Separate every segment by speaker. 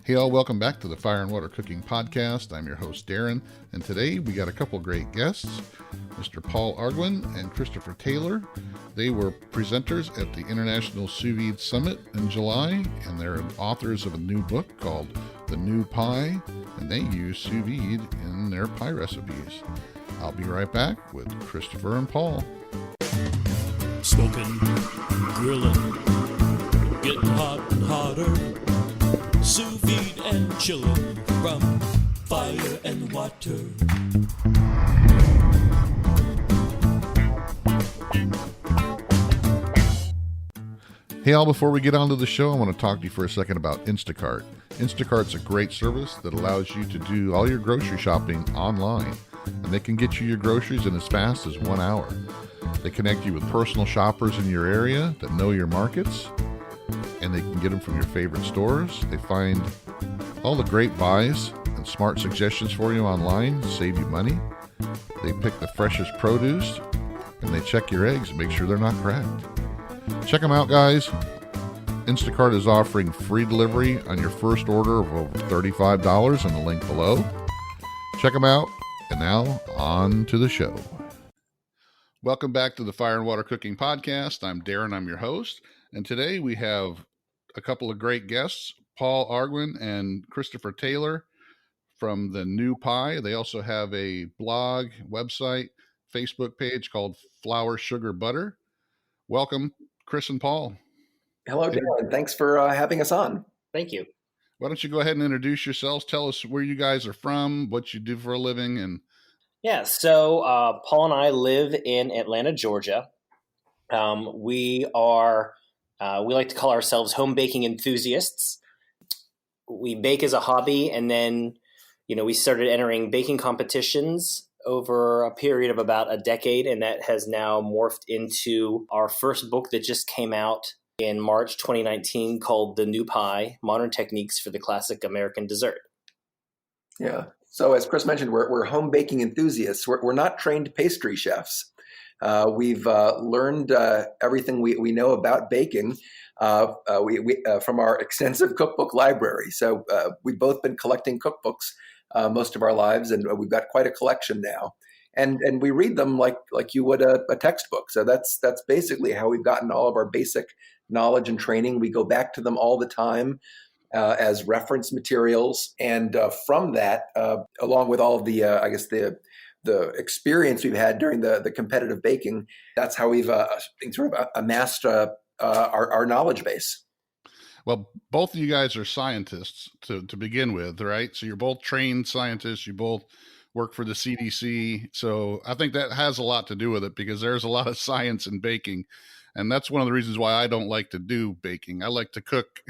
Speaker 1: Hey all, welcome back to the Fire and Water Cooking Podcast. I'm your host Darren, and today we got a couple great guests, Mr. Paul Arguin and Christopher Taylor. They were presenters at the International Sous Vide Summit in July, and they're authors of a new book called The New Pie, and they use sous vide in their pie recipes. I'll be right back with Christopher and Paul.
Speaker 2: Smoking, grilling, getting hot and hotter. Sous vide and chilling from fire and water.
Speaker 1: Hey all, before we get on to the show, I want to talk to you for a second about Instacart. Instacart's a great service that allows you to do all your grocery shopping online, and they can get you your groceries in as fast as 1 hour. They connect you with personal shoppers in your area that know your markets, and they can get them from your favorite stores. They find all the great buys and smart suggestions for you online to save you money. They pick the freshest produce, and they check your eggs and make sure they're not cracked. Check them out, guys. Instacart is offering free delivery on your first order of over $35 in the link below. Check them out, and now on to the show. Welcome back to the Fire and Water Cooking Podcast. I'm Darren, I'm your host, and today we have a couple of great guests, Paul Arguin and Christopher Taylor from The New Pie. They also have a blog, website, Facebook page called Flour, Sugar, Butter. Welcome, Chris and Paul.
Speaker 3: Hello, Darren. Thanks for having us on.
Speaker 4: Thank you.
Speaker 1: Why don't you go ahead and introduce yourselves? Tell us where you guys are from, what you do for a living, and
Speaker 4: Yeah, so Paul and I live in Atlanta, Georgia. We like to call ourselves home baking enthusiasts. We bake as a hobby, and then, we started entering baking competitions over a period of about a decade, and that has now morphed into our first book that just came out in March 2019 called The New Pie, Modern Techniques for the Classic American Dessert.
Speaker 3: Yeah. So as Chris mentioned, we're home baking enthusiasts. We're not trained pastry chefs. We've learned everything we know about baking from our extensive cookbook library. So we've both been collecting cookbooks most of our lives, and we've got quite a collection now. And we read them like you would a textbook. So that's basically how we've gotten all of our basic knowledge and training. We go back to them all the time as reference materials, and from that, along with all of the the experience we've had during the competitive baking, that's how we've sort of amassed our knowledge base.
Speaker 1: well, both of you guys are scientists to begin with, right? So you're both trained scientists. You both work for the CDC. So I think that has a lot to do with it, because there's a lot of science in baking. And that's one of the reasons why I don't like to do baking. I like to cook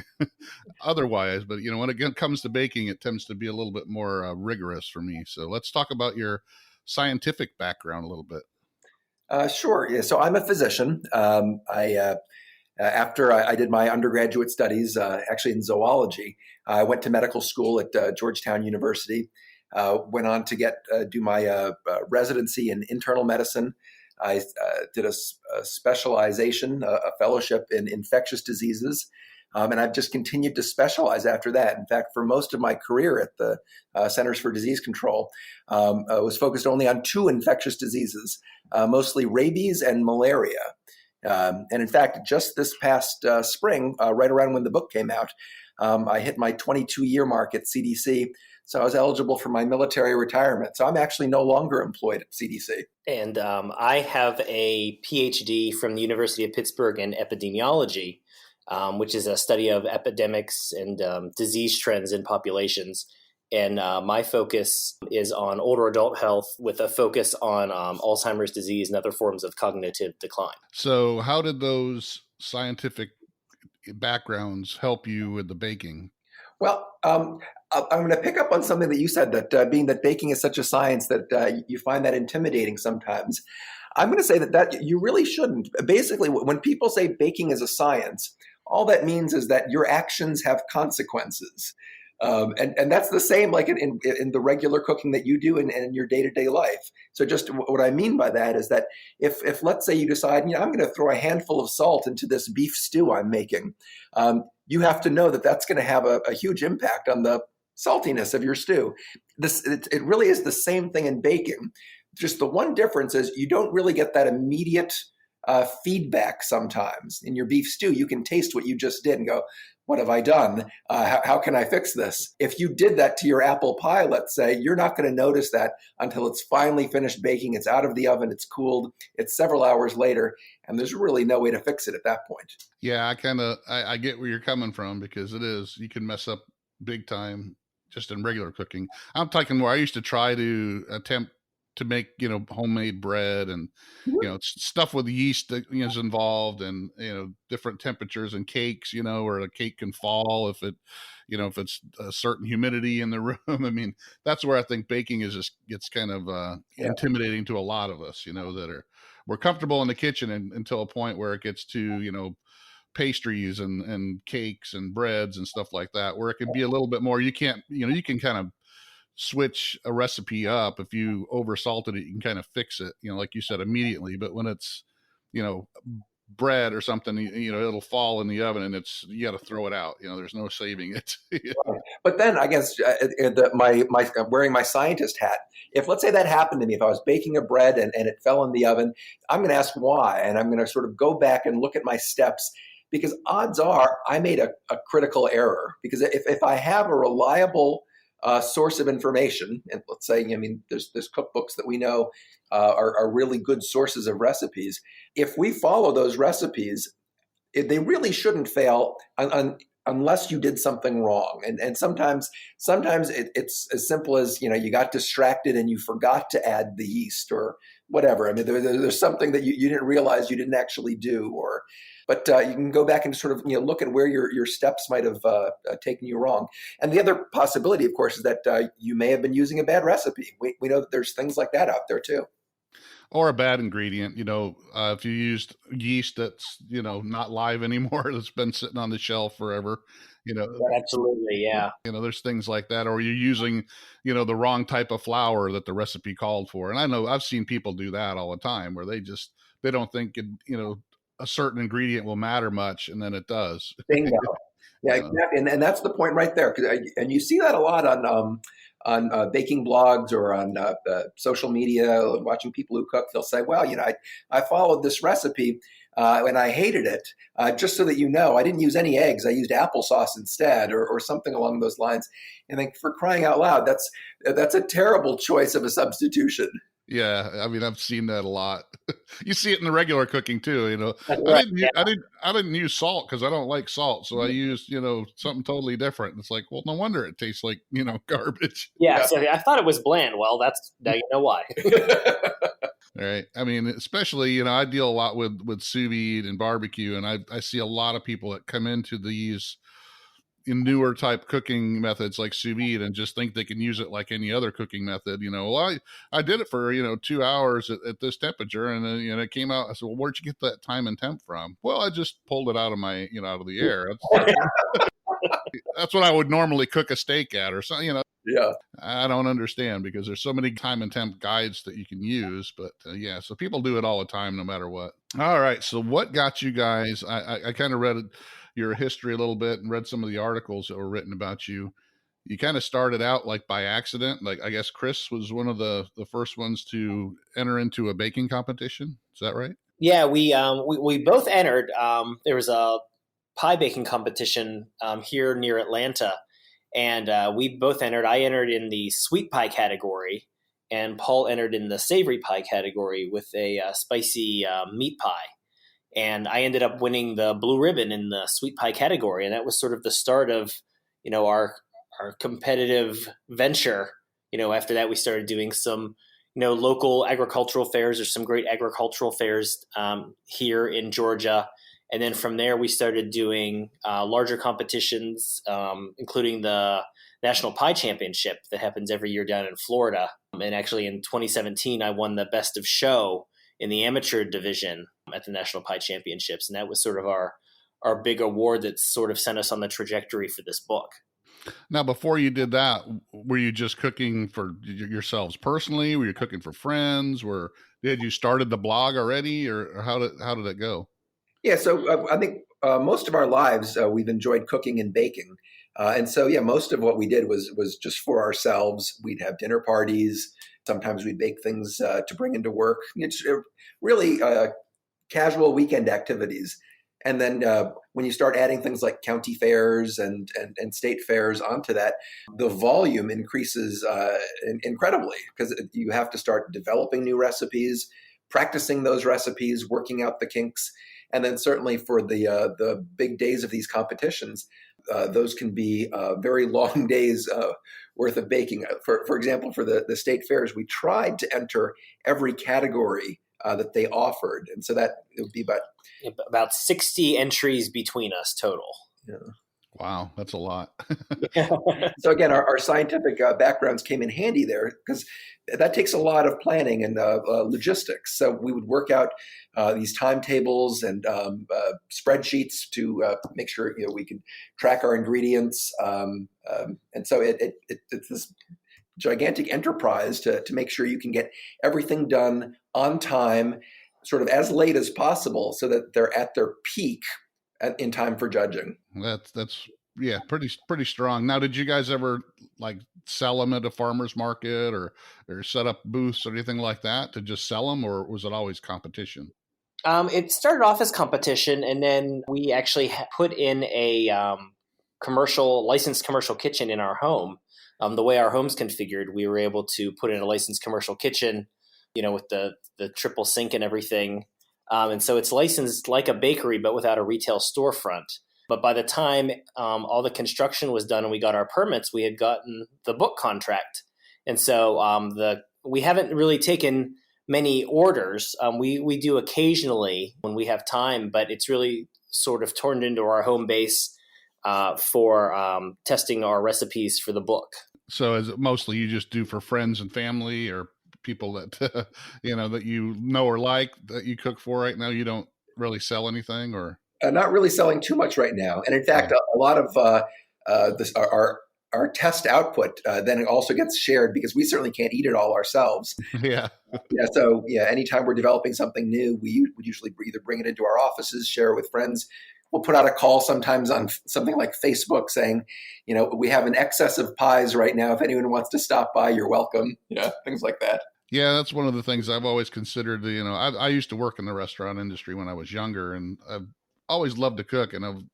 Speaker 1: otherwise, but when it comes to baking, it tends to be a little bit more rigorous for me. So let's talk about your scientific background a little bit.
Speaker 3: Sure. Yeah. So I'm a physician. After I did my undergraduate studies, actually in zoology, I went to medical school at Georgetown University. Went on to do my residency in internal medicine. I did a specialization, a fellowship in infectious diseases, and I've just continued to specialize after that. In fact, for most of my career at the Centers for Disease Control, I was focused only on two infectious diseases, mostly rabies and malaria. And in fact, just this past spring, right around when the book came out, I hit my 22-year mark at CDC. So I was eligible for my military retirement. So I'm actually no longer employed at CDC.
Speaker 4: And I have a PhD from the University of Pittsburgh in epidemiology, which is a study of epidemics and disease trends in populations. And my focus is on older adult health, with a focus on Alzheimer's disease and other forms of cognitive decline.
Speaker 1: So how did those scientific backgrounds help you with the baking?
Speaker 3: Well, I'm going to pick up on something that you said, that being that baking is such a science that you find that intimidating sometimes. I'm going to say that you really shouldn't. Basically, when people say baking is a science, all that means is that your actions have consequences. And that's the same like in the regular cooking that you do in your day-to-day life. So just what I mean by that is that if let's say you decide, I'm going to throw a handful of salt into this beef stew I'm making, you have to know that that's going to have a huge impact on the saltiness of your stew. It really is the same thing in baking. Just the one difference is you don't really get that immediate feedback sometimes. In your beef stew, you can taste what you just did and go, what have I done? How can I fix this? If you did that to your apple pie, let's say, you're not going to notice that until it's finally finished baking. It's out of the oven. It's cooled. It's several hours later. And there's really no way to fix it at that point.
Speaker 1: Yeah, I get where you're coming from, because you can mess up big time just in regular cooking. I'm talking where I used to try to attempt to make, homemade bread and, stuff with yeast that is involved, and, different temperatures and cakes, where a cake can fall if it's a certain humidity in the room. I mean, that's where I think baking gets kind of intimidating to a lot of us, we're comfortable in the kitchen until a point where it gets to, pastries and cakes and breads and stuff like that, where it can be a little bit more, you can kind of switch a recipe up. If you over salted it, you can kind of fix it, like you said, immediately. But when it's, bread or something, it'll fall in the oven and you got to throw it out. There's no saving it.
Speaker 3: Right. But then I guess my wearing my scientist hat, if let's say that happened to me, if I was baking a bread and it fell in the oven, I'm going to ask why. And I'm going to sort of go back and look at my steps, because odds are I made a critical error. Because if I have a reliable source of information, and let's say, there's cookbooks that we know are really good sources of recipes. If we follow those recipes, they really shouldn't fail unless you did something wrong. And sometimes it's as simple as, you got distracted and you forgot to add the yeast or whatever. I mean, there's something that you didn't realize you didn't actually do, but you can go back and sort of look at where your steps might have taken you wrong. And the other possibility, of course, is that you may have been using a bad recipe. We know that there's things like that out there too.
Speaker 1: Or a bad ingredient, if you used yeast that's, not live anymore, that's been sitting on the shelf forever,
Speaker 4: Absolutely, yeah.
Speaker 1: There's things like that. Or you're using, the wrong type of flour that the recipe called for. And I know I've seen people do that all the time, where they don't think a certain ingredient will matter much, and then it does.
Speaker 3: Bingo. Yeah, exactly. And that's the point right there. And you see that a lot on baking blogs or on social media, watching people who cook. They'll say, well, I followed this recipe and I hated it. Just so that I didn't use any eggs. I used applesauce instead, or something along those lines. And then, for crying out loud, that's a terrible choice of a substitution.
Speaker 1: Yeah, I mean, I've seen that a lot. You see it in the regular cooking too.
Speaker 4: That's right,
Speaker 1: I didn't use salt because I don't like salt, so I used something totally different. And it's like, well, no wonder it tastes like garbage.
Speaker 4: Yeah, so I thought it was bland. Well, now you know why.
Speaker 1: Right. I mean, especially I deal a lot with sous vide and barbecue, and I see a lot of people that come into these in newer type cooking methods like sous vide and just think they can use it like any other cooking method. Well, I did it for 2 hours at this temperature, and then it came out. I said, well, where'd you get that time and temp from? Well, I just pulled it out of my out of the air. That's what I would normally cook a steak at, or something.
Speaker 3: Yeah.
Speaker 1: I don't understand, because there's so many time and temp guides that you can use. But so people do it all the time, no matter what. All right. So what got you guys? I kind of read your history a little bit and read some of the articles that were written about you. You kind of started out like by accident. Like, I guess Chris was one of the first ones to enter into a baking competition. Is that right?
Speaker 4: Yeah, we both entered. There was a pie baking competition here near Atlanta, and we both entered. I entered in the sweet pie category, and Paul entered in the savory pie category with a spicy meat pie. And I ended up winning the blue ribbon in the sweet pie category. And that was sort of the start of, our competitive venture. After that, we started doing some, local agricultural fairs. There's some great agricultural fairs here in Georgia. And then from there, we started doing larger competitions, including the National Pie Championship that happens every year down in Florida. And actually in 2017, I won the Best of Show in the amateur division at the National Pie Championships. And that was sort of our big award that sort of sent us on the trajectory for this book.
Speaker 1: Now, before you did that, were you just cooking for yourselves personally? Were you cooking for friends? Did you started the blog already, or how did it go?
Speaker 3: Yeah, so I think most of our lives we've enjoyed cooking and baking, and so yeah, most of what we did was just for ourselves. We'd have dinner parties. Sometimes we'd bake things to bring into work. It's really casual weekend activities. And then when you start adding things like county fairs and state fairs onto that, the volume increases incredibly because you have to start developing new recipes, practicing those recipes, working out the kinks. And then certainly for the big days of these competitions, those can be very long days worth of baking. For example, for the state fairs, we tried to enter every category that they offered, and so that it would be
Speaker 4: about 60 entries between us total.
Speaker 3: Yeah.
Speaker 1: Wow, that's a lot.
Speaker 3: So again, our scientific backgrounds came in handy there because that takes a lot of planning and logistics. So we would work out these timetables and spreadsheets to make sure we can track our ingredients, and so it's this gigantic enterprise to make sure you can get everything done on time, sort of as late as possible, so that they're at their peak in time for judging.
Speaker 1: That's yeah, pretty strong. Now, did you guys ever like sell them at a farmer's market or set up booths or anything like that to just sell them, or was it always competition?
Speaker 4: It started off as competition, and then we actually put in a licensed commercial kitchen in our home. The way our home's configured, we were able to put in a licensed commercial kitchen, with the triple sink and everything. And so it's licensed like a bakery, but without a retail storefront. But by the time all the construction was done and we got our permits, we had gotten the book contract. And so we haven't really taken many orders. We do occasionally when we have time, but it's really sort of turned into our home base for testing our recipes for the book.
Speaker 1: So is it mostly you just do for friends and family or people that, that or like that you cook for right now? You don't really sell anything or?
Speaker 3: Not really selling too much right now. And in fact, a lot of our test output then it also gets shared because we certainly can't eat it all ourselves.
Speaker 1: Yeah.
Speaker 3: So anytime we're developing something new, we would usually either bring it into our offices, share it with friends. We'll put out a call sometimes on something like Facebook saying, we have an excess of pies right now. If anyone wants to stop by, you're welcome. Things like that.
Speaker 1: Yeah, that's one of the things I've always considered. I used to work in the restaurant industry when I was younger, and I've always loved to cook. And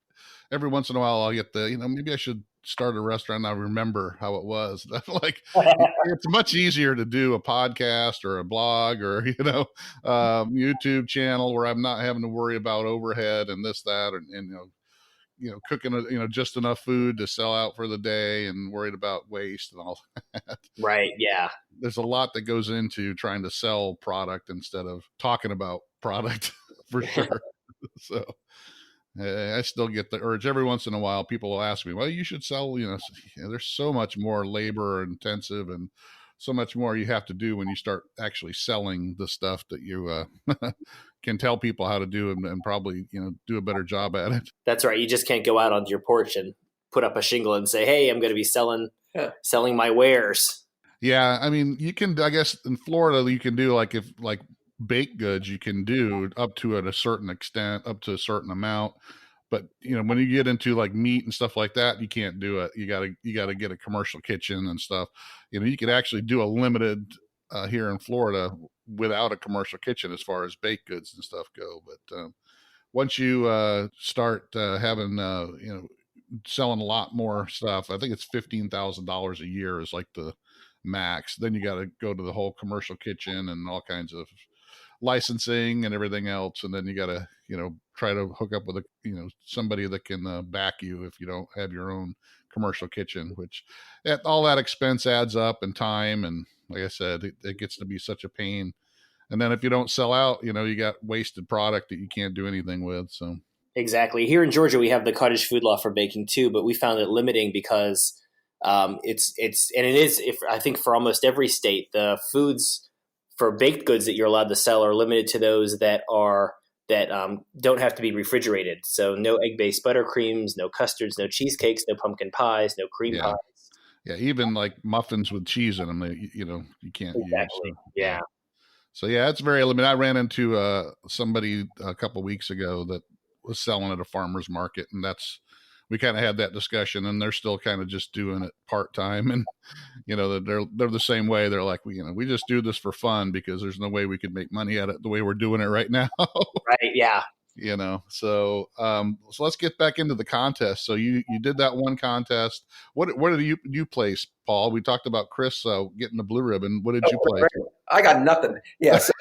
Speaker 1: every once in a while, I'll get maybe I should start a restaurant. And I remember how it was. Like it's much easier to do a podcast or a blog or YouTube channel where I'm not having to worry about overhead and this, that, and cooking just enough food to sell out for the day and worried about waste and all that.
Speaker 4: Right. Yeah.
Speaker 1: There's a lot that goes into trying to sell product instead of talking about product for sure. So I still get the urge every once in a while. People will ask me, well, you should sell, there's so much more labor intensive and so much more you have to do when you start actually selling the stuff that you can tell people how to do and probably, do a better job at it.
Speaker 4: That's right. You just can't go out onto your porch and put up a shingle and say, hey, I'm going to be selling my wares.
Speaker 1: Yeah. I mean, you can, I guess in Florida, you can do like baked goods, you can do up to a certain extent, up to a certain amount. But when you get into like meat and stuff like that, you can't do it. You gotta get a commercial kitchen and stuff. You could actually do a limited here in Florida without a commercial kitchen as far as baked goods and stuff go. But once you start having selling a lot more stuff, I think it's $15,000 a year is like the max. Then you got to go to the whole commercial kitchen and all kinds of licensing and everything else, and then you got to try to hook up with somebody that can back you if you don't have your own commercial kitchen, which all that expense adds up in time, and like I said, it gets to be such a pain. And then if you don't sell out, you got wasted product that you can't do anything with. So
Speaker 4: exactly. Here in Georgia, we have the cottage food law for baking too, but we found it limiting because I think for almost every state, the foods for baked goods that you're allowed to sell are limited to those that are that don't have to be refrigerated. So no egg-based buttercreams, no custards, no cheesecakes, no pumpkin pies, no cream
Speaker 1: Yeah.
Speaker 4: pies.
Speaker 1: Yeah. Even like muffins with cheese in them, you can't use.
Speaker 4: Exactly.
Speaker 1: So,
Speaker 4: Yeah.
Speaker 1: So yeah, it's very limited. I ran into somebody a couple weeks ago that was selling at a farmer's market, and we kind of had that discussion, and they're still kind of just doing it part time, and they're the same way. They're like, we just do this for fun because there's no way we could make money at it the way we're doing it right now.
Speaker 4: Right. Yeah.
Speaker 1: So let's get back into the contest. So you did that one contest. What did you place, Paul? We talked about Chris getting the blue ribbon. What did you place?
Speaker 3: I got nothing. Yeah, so,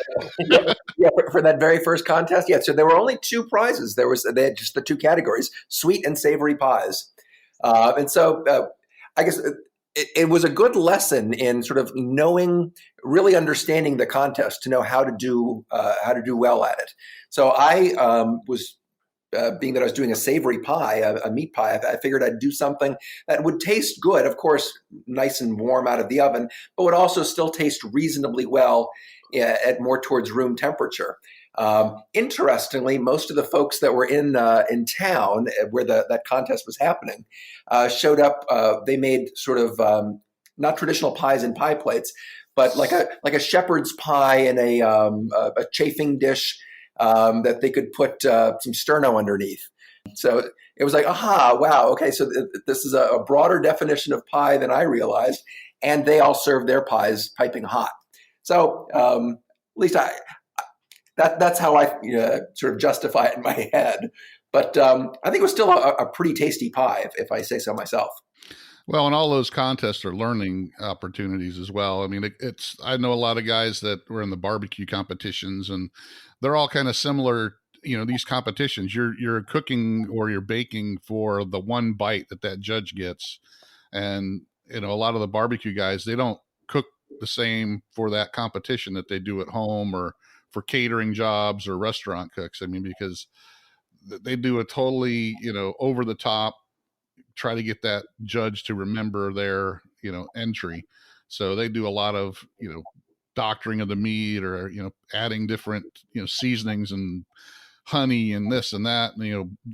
Speaker 3: for that very first contest. Yeah, so there were only 2 prizes. They had just the 2 categories: sweet and savory pies. And so I guess it was a good lesson in sort of really understanding the contest to know how to do well at it. So I was, being that I was doing a savory pie, a meat pie, I figured I'd do something that would taste good, of course, nice and warm out of the oven, but would also still taste reasonably well at more towards room temperature. Interestingly, most of the folks that were in town where that contest was happening showed up. They made sort of not traditional pies in pie plates, but like a shepherd's pie in a chafing dish that they could put some sterno underneath. So it was like, aha, wow, okay, so this is a broader definition of pie than I realized, and they all served their pies piping hot. So at least that's how I sort of justify it in my head. But I think it was still a pretty tasty pie, if I say so myself.
Speaker 1: Well, and all those contests are learning opportunities as well. I mean, I know a lot of guys that were in the barbecue competitions, and they're all kind of similar. These competitions, you're cooking or you're baking for the one bite that judge gets. And, a lot of the barbecue guys, they don't cook the same for that competition that they do at home or for catering jobs or restaurant cooks. I mean, because they do a totally, over the top, try to get that judge to remember their, entry. So they do a lot of, doctoring of the meat or, adding different, seasonings and honey and this and that,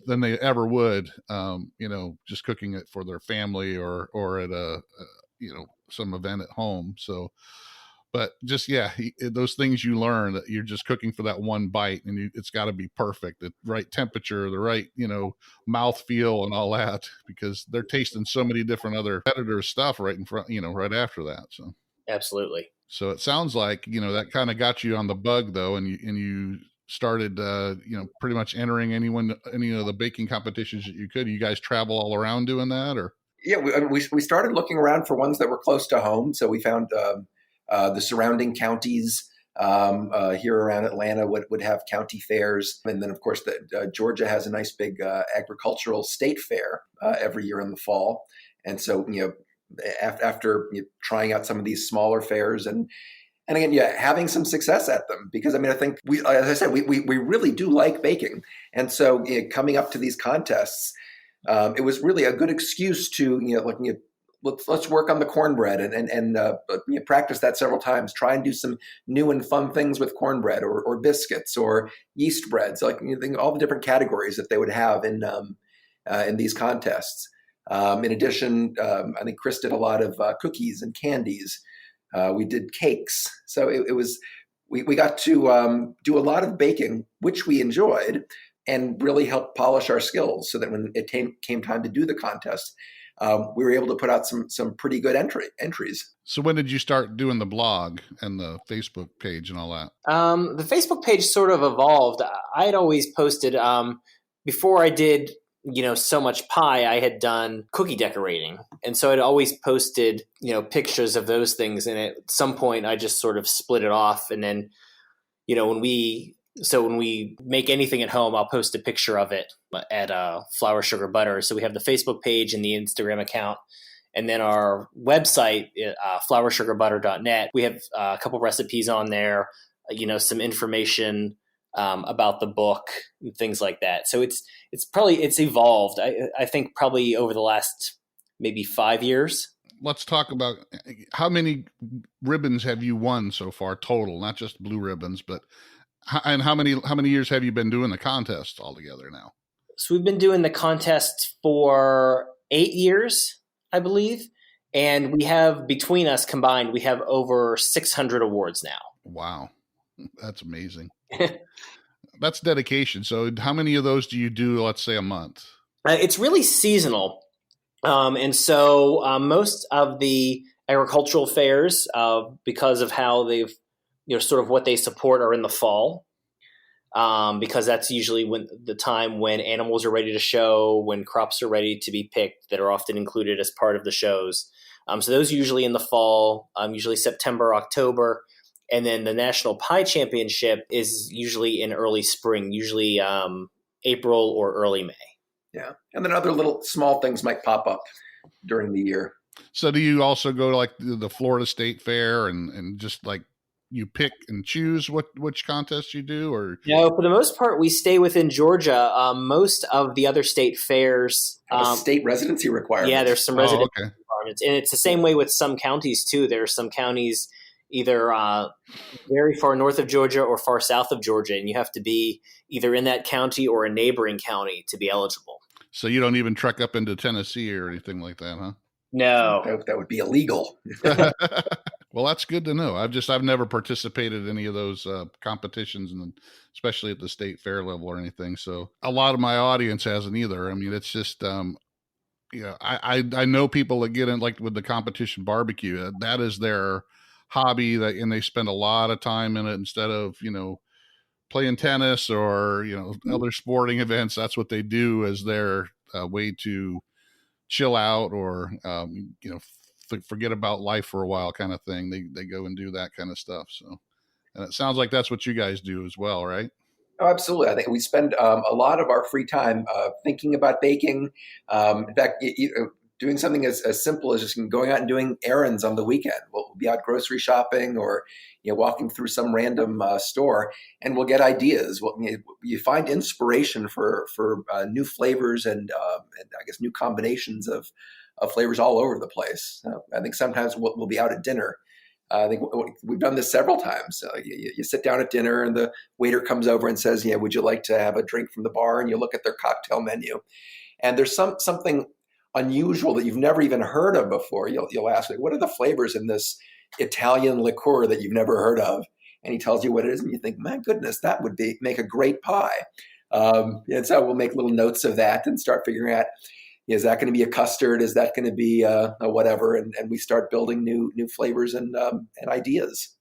Speaker 1: than they ever would, just cooking it for their family or at some event at home. So, but just, those things you learn that you're just cooking for that one bite, and it's got to be perfect, the right temperature, the right, mouth feel and all that, because they're tasting so many different other competitors' stuff right in front, right after that. So
Speaker 4: Absolutely.
Speaker 1: So it sounds like, that kind of got you on the bug though. And you started, pretty much entering any of the baking competitions that you could. You guys travel all around doing that, or?
Speaker 3: Yeah, we started looking around for ones that were close to home. So we found the surrounding counties here around Atlanta would have county fairs. And then, of course, Georgia has a nice big agricultural state fair every year in the fall. And so, after trying out some of these smaller fairs and again, having some success at them, because I think as I said, we really do like baking. And so coming up to these contests, it was really a good excuse to, let's work on the cornbread and practice that several times. Try and do some new and fun things with cornbread or biscuits or yeast breads, all the different categories that they would have in these contests. In addition, I think Chris did a lot of cookies and candies. We did cakes, so it was we got to do a lot of baking, which we enjoyed, and really helped polish our skills, so that when it came time to do the contest, we were able to put out some pretty good entries.
Speaker 1: So when did you start doing the blog and the Facebook page and all that?
Speaker 4: The Facebook page sort of evolved. I had always posted before I did, so much pie, I had done cookie decorating. And so I'd always posted, pictures of those things. And at some point I just sort of split it off. And then, when we make anything at home, I'll post a picture of it at Flour Sugar Butter. So we have the Facebook page and the Instagram account. And then our website, floursugarbutter.net, we have a couple recipes on there, some information about the book and things like that. So it's evolved. I think probably over the last maybe 5 years.
Speaker 1: Let's talk about how many ribbons have you won so far total, not just blue ribbons, but And how many years have you been doing the contest altogether now?
Speaker 4: So we've been doing the contest for 8 years, I believe. And we have, between us combined, we have over 600 awards now.
Speaker 1: Wow. That's amazing. That's dedication. So how many of those do you do, let's say, a month?
Speaker 4: It's really seasonal. And so most of the agricultural fairs, because of how they've, sort of what they support, are in the fall. Because that's usually when the time when animals are ready to show, when crops are ready to be picked, that are often included as part of the shows. So those are usually in the fall, usually September, October. And then the National Pie Championship is usually in early spring, usually April or early May.
Speaker 3: Yeah. And then other little small things might pop up during the year.
Speaker 1: So do you also go to like the Florida State Fair and just like you pick and choose which contests you do? Or
Speaker 4: no, for the most part, we stay within Georgia. Most of the other state fairs
Speaker 3: have a state residency requirement.
Speaker 4: Yeah, there's some residency requirements, and it's the same way with some counties too. There are some counties either very far north of Georgia or far south of Georgia, and you have to be either in that county or a neighboring county to be eligible.
Speaker 1: So you don't even trek up into Tennessee or anything like that, huh?
Speaker 4: No,
Speaker 3: that would be illegal.
Speaker 1: Well, that's good to know. I've never participated in any of those competitions, and especially at the state fair level or anything. So a lot of my audience hasn't either. I mean, it's just, I know people that get in like with the competition barbecue. That is their hobby, and they spend a lot of time in it instead of, playing tennis or, other sporting events. That's what they do as their way to chill out or, forget about life for a while kind of thing. They go and do that kind of stuff. So, and it sounds like that's what you guys do as well, right?
Speaker 3: Oh, absolutely. I think we spend a lot of our free time thinking about baking. In fact, doing something as simple as just going out and doing errands on the weekend. We'll be out grocery shopping or walking through some random store, and we'll get ideas. You find inspiration for new flavors and I guess new combinations of flavors all over the place. I think sometimes we'll be out at dinner. I think we've done this several times. You sit down at dinner and the waiter comes over and says, would you like to have a drink from the bar? And you look at their cocktail menu, and there's something unusual that you've never even heard of before. You'll ask, what are the flavors in this Italian liqueur that you've never heard of? And he tells you what it is, and you think, my goodness, that would make a great pie. And so we'll make little notes of that and start figuring out, is that going to be a custard? Is that going to be a whatever? And we start building new flavors and ideas.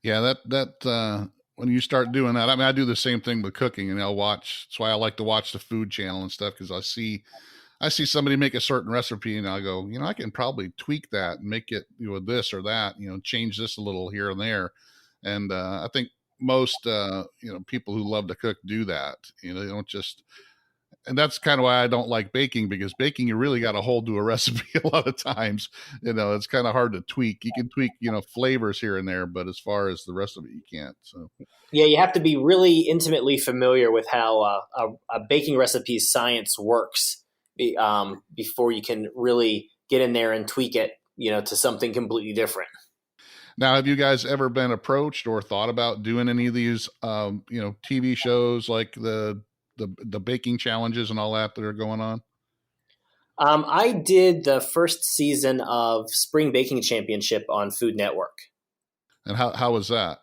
Speaker 1: Yeah, that when you start doing that, I mean, I do the same thing with cooking, and I'll watch. That's why I like to watch the Food Channel and stuff, because I see somebody make a certain recipe, and I'll go, I can probably tweak that and make it this or that, change this a little here and there. And I think most people who love to cook do that. They don't just. And that's kind of why I don't like baking, because baking, you really got to hold to a recipe a lot of times. It's kind of hard to tweak. You can tweak, flavors here and there, but as far as the rest of it, you can't. So,
Speaker 4: yeah, you have to be really intimately familiar with how a baking recipe's science works before you can really get in there and tweak it, to something completely different.
Speaker 1: Now, have you guys ever been approached or thought about doing any of these, TV shows like the baking challenges and all that are going on?
Speaker 4: I did the first season of Spring Baking Championship on Food Network.
Speaker 1: And how was that?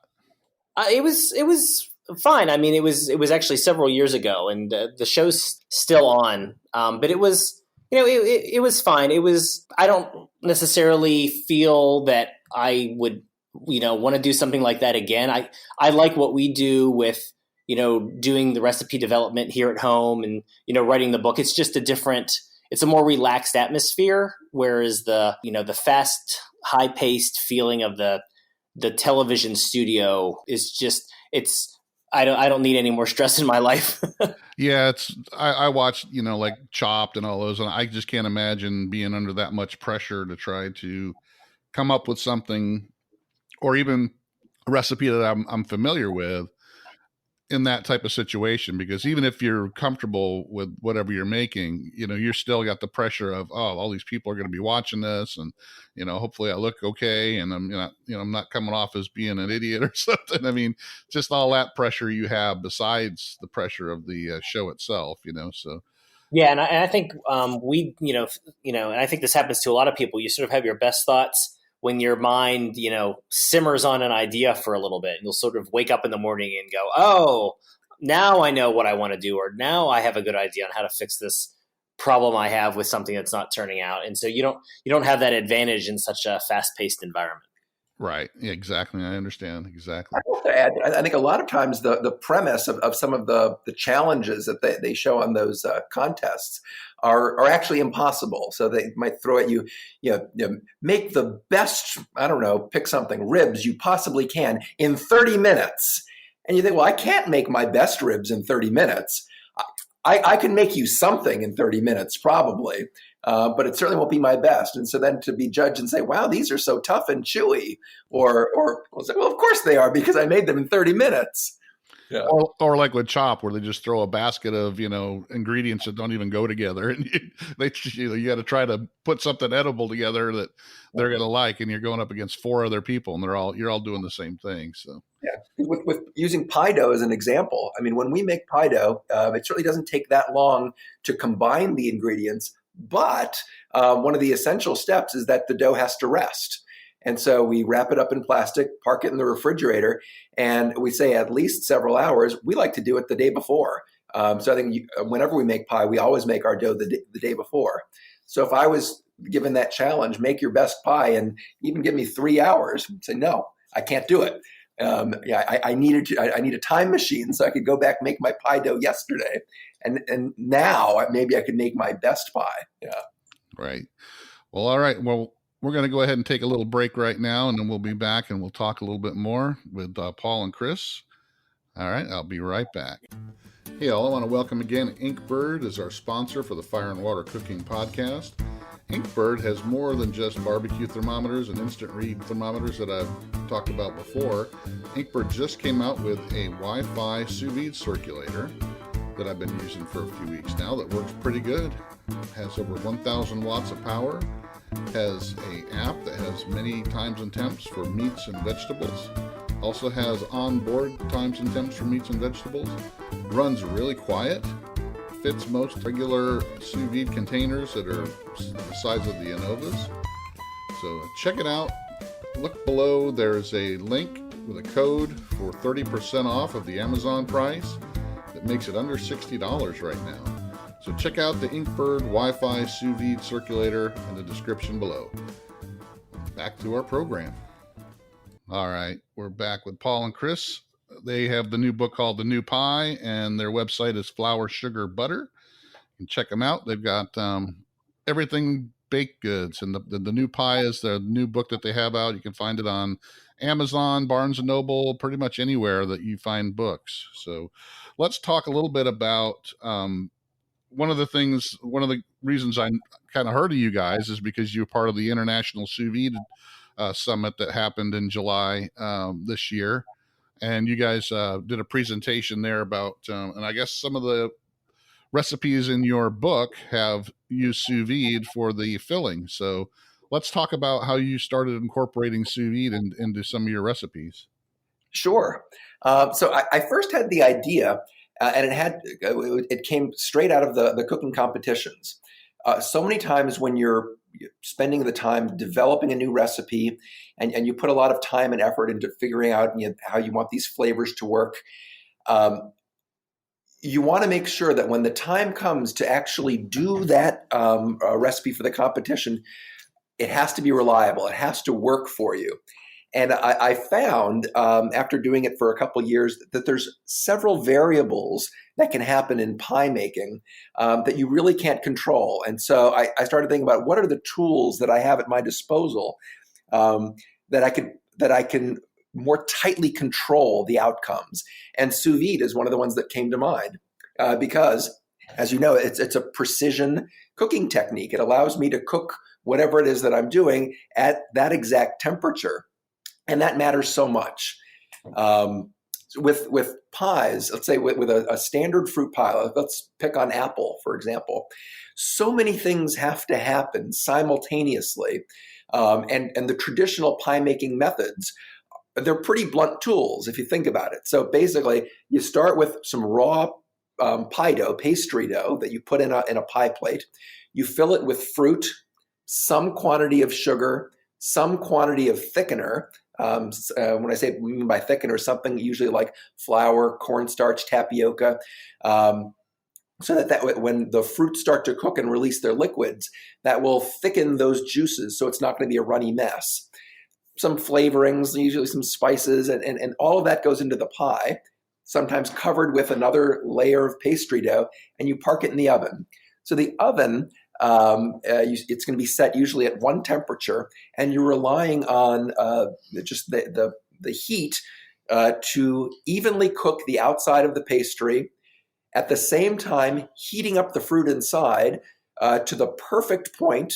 Speaker 4: It was fine. I mean, it was actually several years ago, and the show's still on. But it was, it was fine. It was. I don't necessarily feel that I would, want to do something like that again. I like what we do with, doing the recipe development here at home and, writing the book. It's just it's a more relaxed atmosphere. Whereas the fast, high paced feeling of the television studio is just, I don't need any more stress in my life.
Speaker 1: Yeah. I watched, like Chopped and all those, and I just can't imagine being under that much pressure to try to come up with something or even a recipe that I'm familiar with in that type of situation, because even if you're comfortable with whatever you're making, you're still got the pressure of, oh, all these people are going to be watching this, and hopefully I look okay, and I'm not coming off as being an idiot or something. I mean, just all that pressure you have besides the pressure of the show itself, so.
Speaker 4: Yeah, and I think and I think this happens to a lot of people. You sort of have your best thoughts when your mind, simmers on an idea for a little bit, and you'll sort of wake up in the morning and go, oh, now I know what I want to do, or now I have a good idea on how to fix this problem I have with something that's not turning out. And so you don't have that advantage in such a fast-paced environment.
Speaker 1: Right. Yeah, exactly. I understand. Exactly.
Speaker 3: I have to add, I think a lot of times the premise of some of the challenges that they show on those contests are actually impossible. So they might throw at you, make the best, I don't know, pick something, ribs you possibly can in 30 minutes. And you think, well, I can't make my best ribs in 30 minutes. I can make you something in 30 minutes probably, but it certainly won't be my best. And so then to be judged and say, wow, these are so tough and chewy, or we'll say, well, of course they are, because I made them in 30 minutes. Yeah.
Speaker 1: Or like with Chop, where they just throw a basket of, ingredients that don't even go together. And you got to try to put something edible together that they're going to like. And you're going up against 4 other people, and you're all doing the same thing. So.
Speaker 3: Yeah, with using pie dough as an example, I mean, when we make pie dough, it certainly doesn't take that long to combine the ingredients. But one of the essential steps is that the dough has to rest. And so we wrap it up in plastic, park it in the refrigerator, and we say at least several hours. We like to do it the day before. So I think whenever we make pie, we always make our dough the day before. So if I was given that challenge, make your best pie and even give me 3 hours, I'd say, no, I can't do it. I need a time machine so I could go back and make my pie dough yesterday, and now maybe I could make my best pie. Yeah.
Speaker 1: Right. Well, all right. Well, we're going to go ahead and take a little break right now, and then we'll be back and we'll talk a little bit more with Paul and Chris. All right. I'll be right back. Hey, all, I want to welcome again Inkbird as our sponsor for the Fire and Water Cooking Podcast. Inkbird has more than just barbecue thermometers and instant read thermometers that I've talked about before. Inkbird just came out with a Wi-Fi sous vide circulator that I've been using for a few weeks now that works pretty good. It has over 1,000 watts of power. Has an app that has many times and temps for meats and vegetables. Also has onboard times and temps for meats and vegetables. Runs really quiet. Fits most regular sous vide containers that are the size of the Innovas. So check it out. Look below. There's a link with a code for 30% off of the Amazon price that makes it under $60 right now. So check out the Inkbird Wi-Fi sous vide circulator in the description below. Back to our program. All right, we're back with Paul and Chris. They have the new book called The New Pie, and their website is Flour, Sugar, Butter. You can check them out. They've got everything baked goods, and the New Pie is the new book that they have out. You can find it on Amazon, Barnes & Noble, pretty much anywhere that you find books. So let's talk a little bit about one of the reasons I kind of heard of you guys is because you're part of the International Sous Vide Summit that happened in July this year. And you guys did a presentation there about, and I guess some of the recipes in your book have used sous vide for the filling. So let's talk about how you started incorporating sous vide into some of your recipes.
Speaker 3: Sure. So I first had the idea, and it came straight out of the cooking competitions. So many times when you're spending the time developing a new recipe and you put a lot of time and effort into figuring out how you want these flavors to work, you want to make sure that when the time comes to actually do that recipe for the competition, it has to be reliable. It has to work for you. And I found after doing it for a couple of years that there's several variables that can happen in pie making that you really can't control. And so I started thinking about what are the tools that I have at my disposal that I can more tightly control the outcomes. And sous vide is one of the ones that came to mind because, as you know, it's a precision cooking technique. It allows me to cook whatever it is that I'm doing at that exact temperature. And that matters so much. with pies, let's say with a standard fruit pie, let's pick on apple, for example. So many things have to happen simultaneously. And the traditional pie making methods, they're pretty blunt tools if you think about it. So basically, you start with some raw pie dough, pastry dough that you put in a pie plate. You fill it with fruit, some quantity of sugar, some quantity of thickener. When I say by thickener, something usually like flour, cornstarch, tapioca, so that when the fruits start to cook and release their liquids, that will thicken those juices, so it's not going to be a runny mess. Some flavorings, usually some spices, and all of that goes into the pie, sometimes covered with another layer of pastry dough, and you park it in the oven. So the oven, it's going to be set usually at one temperature, and you're relying on just the heat to evenly cook the outside of the pastry, at the same time heating up the fruit inside to the perfect point.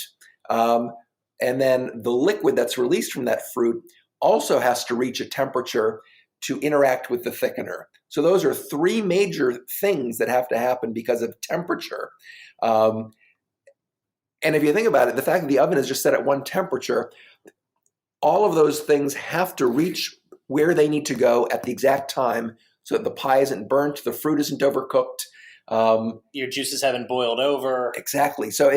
Speaker 3: And then the liquid that's released from that fruit also has to reach a temperature to interact with the thickener. So those are three major things that have to happen because of temperature. And if you think about it, the fact that the oven is just set at one temperature, all of those things have to reach where they need to go at the exact time so that the pie isn't burnt, the fruit isn't overcooked.
Speaker 4: Your juices haven't boiled over.
Speaker 3: Exactly. So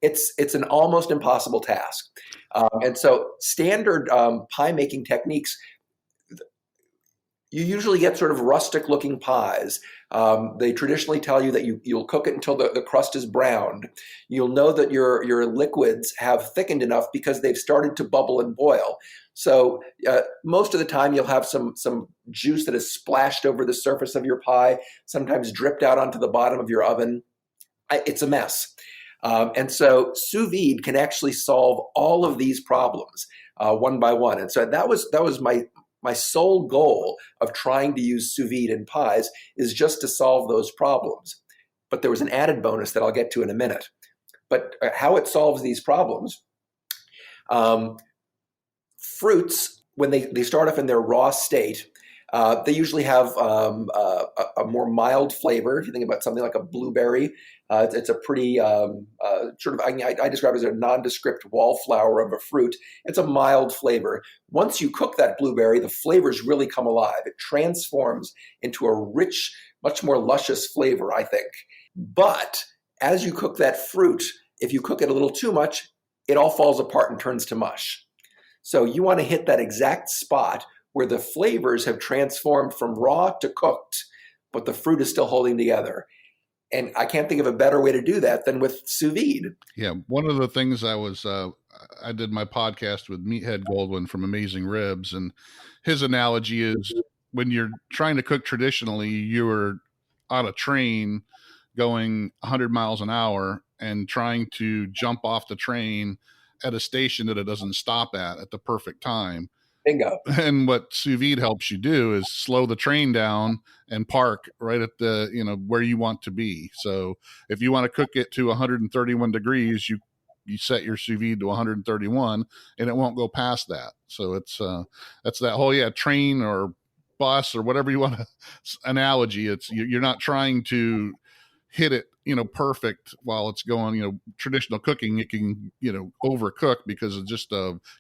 Speaker 3: it's an almost impossible task. And so standard pie making techniques, you usually get sort of rustic looking pies. They traditionally tell you that you'll cook it until the crust is browned. You'll know that your liquids have thickened enough because they've started to bubble and boil. So most of the time you'll have some juice that is splashed over the surface of your pie, sometimes dripped out onto the bottom of your oven. It's a mess. And so sous vide can actually solve all of these problems one by one. And so that was my sole goal of trying to use sous vide in pies, is just to solve those problems. But there was an added bonus that I'll get to in a minute. But how it solves these problems, fruits, when they start off in their raw state, they usually have a more mild flavor. If you think about something like a blueberry, it's a pretty sort of, I describe it as a nondescript wallflower of a fruit. It's a mild flavor. Once you cook that blueberry, the flavors really come alive. It transforms into a rich, much more luscious flavor, I think. But as you cook that fruit, if you cook it a little too much, it all falls apart and turns to mush. So you want to hit that exact spot where the flavors have transformed from raw to cooked, but the fruit is still holding together. And I can't think of a better way to do that than with sous vide.
Speaker 1: Yeah, one of the things I did my podcast with Meathead Goldwyn from Amazing Ribs, and his analogy is when you're trying to cook traditionally, you're on a train going 100 miles an hour and trying to jump off the train at a station that it doesn't stop at the perfect time.
Speaker 3: Bingo.
Speaker 1: And what sous vide helps you do is slow the train down and park right at the, where you want to be. So if you want to cook it to 131 degrees, you set your sous vide to 131 and it won't go past that. So it's, that's that whole, train or bus or whatever you want to analogy. It's, you're not trying to hit it, perfect while it's going, traditional cooking, it can, overcook because of just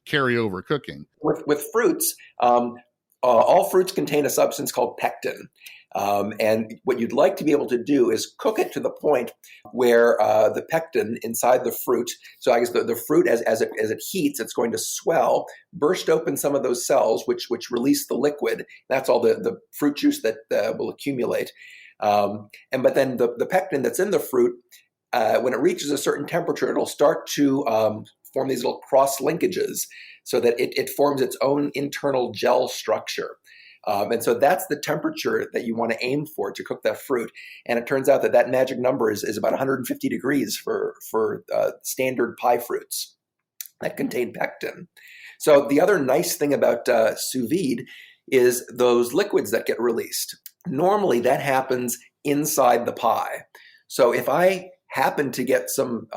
Speaker 1: carryover cooking.
Speaker 3: With fruits, all fruits contain a substance called pectin. And what you'd like to be able to do is cook it to the point where the pectin inside the fruit, so I guess the fruit as it heats, it's going to swell, burst open some of those cells, which release the liquid. That's all the fruit juice that will accumulate. But then the pectin that's in the fruit, when it reaches a certain temperature, it'll start to form these little cross linkages so that it forms its own internal gel structure. And so that's the temperature that you want to aim for to cook that fruit. And it turns out that magic number is about 150 degrees for standard pie fruits that contain pectin. So the other nice thing about sous vide is those liquids that get released. Normally that happens inside the pie. So if I happen to get some